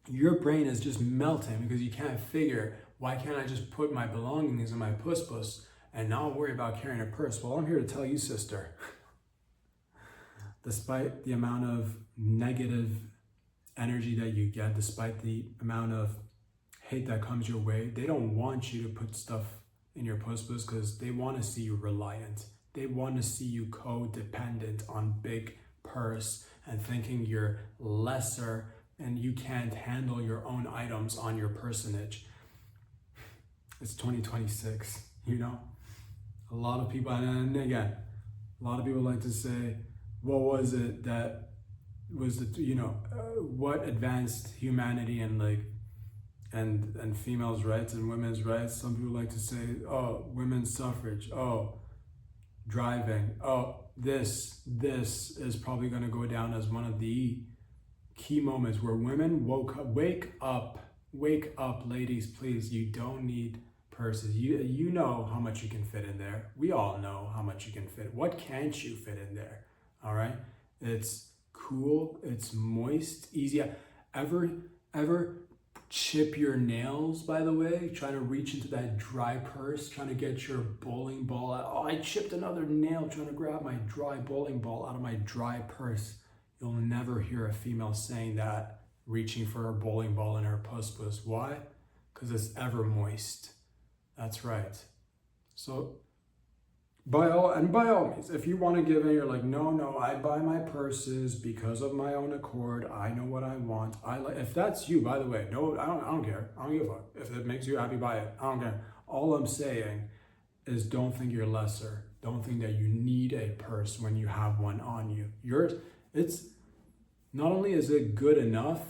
your brain is just melting because you can't figure, why can't I just put my belongings in my puss and not worry about carrying a purse? Well, I'm here to tell you, sister, despite the amount of negative energy that you get, despite the amount of hate that comes your way, they don't want you to put stuff in your puss because they want to see you reliant. They want to see you codependent on big purse and thinking you're lesser and you can't handle your own items on your personage. It's 2026, A lot of people, and again, a lot of people like to say, what was it that was what advanced humanity and females' rights and women's rights? Some people like to say, oh, women's suffrage, oh, driving, oh, this is probably going to go down as one of the key moments where women wake up, ladies, please. You don't need purses. You know how much you can fit in there. We all know how much you can fit. What can't you fit in there? All right, it's cool, it's moist, easy. Ever chip your nails, by the way, trying to reach into that dry purse, trying to get your bowling ball out? Oh, I chipped another nail trying to grab my dry bowling ball out of my dry purse. You'll never hear a female saying that, reaching for her bowling ball in her puss. Why? Because it's ever moist. That's right. So by all means, if you want to give in, you're like, no, I buy my purses because of my own accord. I know what I want. If that's you, by the way, no, I don't care. I don't give a fuck. If it makes you happy, buy it. I don't care. All I'm saying is don't think you're lesser. Don't think that you need a purse when you have one on you. It's not only is it good enough,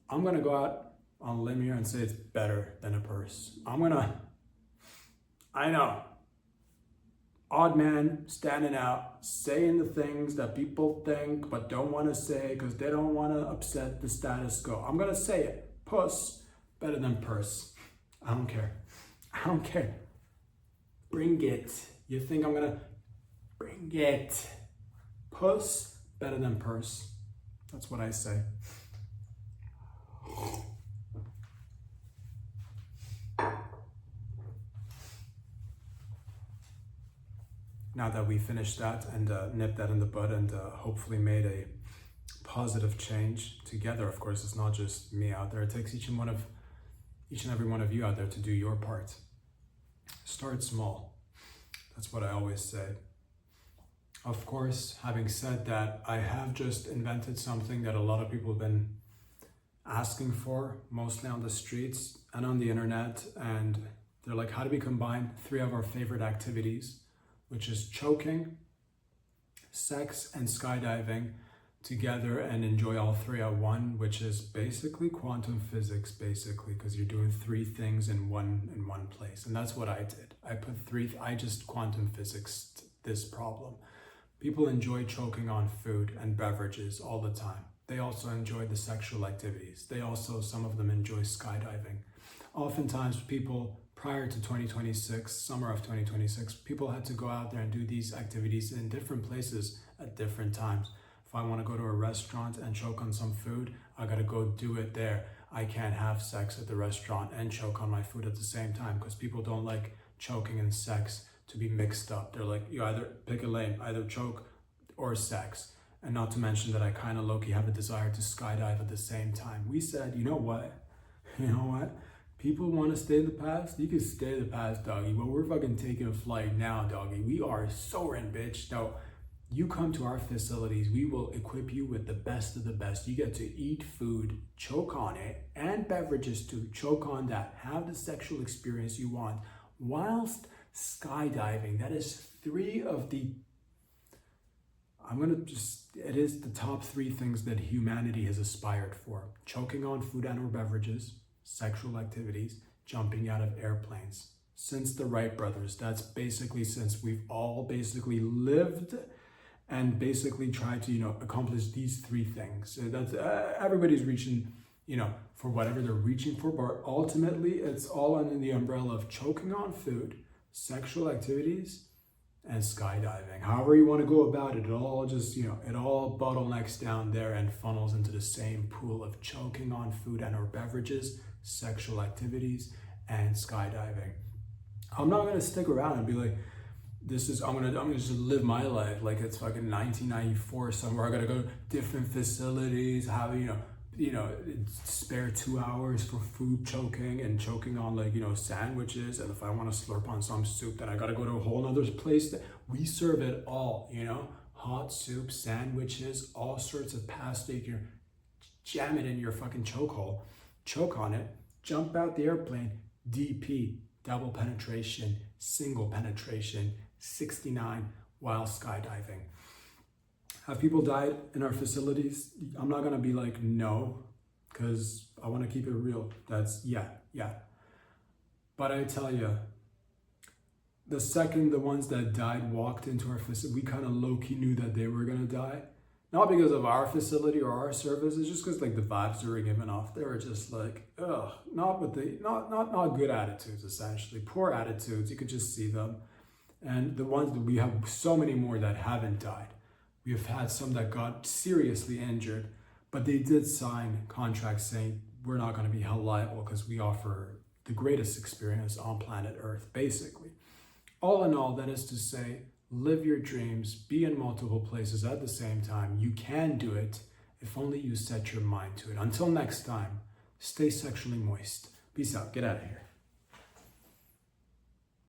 I'm gonna go out on a limb here and say it's better than a purse. I know. Odd man standing out, saying the things that people think but don't want to say because they don't want to upset the status quo. I'm gonna say it. Puss better than purse. I don't care. Bring it. You think I'm gonna bring it? Puss better than purse. That's what I say. Now that we finished that and nipped that in the bud and hopefully made a positive change together, of course, it's not just me out there. It takes each and every one of you out there to do your part. Start small. That's what I always say. Of course, having said that, I have just invented something that a lot of people have been asking for, mostly on the streets and on the internet. And they're like, how do we combine 3 of our favorite activities, which is choking, sex, and skydiving together and enjoy all 3 at one, which is basically quantum physics, because you're doing 3 things in one place. And that's what I did. I just quantum physicsed this problem. People enjoy choking on food and beverages all the time. They also enjoy the sexual activities. Some of them enjoy skydiving. Oftentimes people, prior to 2026, summer of 2026, people had to go out there and do these activities in different places at different times. If I want to go to a restaurant and choke on some food, I got to go do it there. I can't have sex at the restaurant and choke on my food at the same time because people don't like choking and sex to be mixed up. They're like, you either pick a lane, either choke or sex. And not to mention that I kind of low-key have a desire to skydive at the same time. We said, you know what? People want to stay in the past? You can stay in the past, doggy, but we're fucking taking a flight now, doggy. We are soaring, bitch. No, you come to our facilities, we will equip you with the best of the best. You get to eat food, choke on it, and beverages to choke on that. Have the sexual experience you want whilst skydiving. That is 3 of the, it is the top 3 things that humanity has aspired for. Choking on food and or beverages, sexual activities, jumping out of airplanes. Since the Wright brothers, that's basically since we've all basically lived and basically tried to, accomplish these 3 things. So that's, everybody's reaching, for whatever they're reaching for, but ultimately it's all under the umbrella of choking on food, sexual activities, and skydiving. However you want to go about it, it all just, it all bottlenecks down there and funnels into the same pool of choking on food and or beverages, sexual activities, and skydiving. I'm not going to stick around and be like, I'm gonna just live my life like it's fucking 1994 somewhere. I gotta go to different facilities, have spare 2 hours for food choking and choking on sandwiches, and if I want to slurp on some soup, then I gotta go to a whole nother place that we serve it all, hot soup, sandwiches, all sorts of pasta. You can jam it in your fucking choke hole, choke on it, jump out the airplane, DP, double penetration, single penetration, 69 while skydiving. Have people died in our facilities? I'm not gonna be like, no, because I wanna keep it real. That's, yeah. But I tell you, the second the ones that died walked into our facility, we kind of low-key knew that they were gonna die. Not because of our facility or our service, it's just because the vibes they were giving off. They were just like, ugh, not good attitudes, essentially. Poor attitudes, you could just see them. And the ones that we have so many more that haven't died. We have had some that got seriously injured, but they did sign contracts saying we're not going to be held liable because we offer the greatest experience on planet Earth, basically. All in all, that is to say, live your dreams, be in multiple places at the same time. You can do it if only you set your mind to it. Until next time, stay sexually moist. Peace out. Get out of here.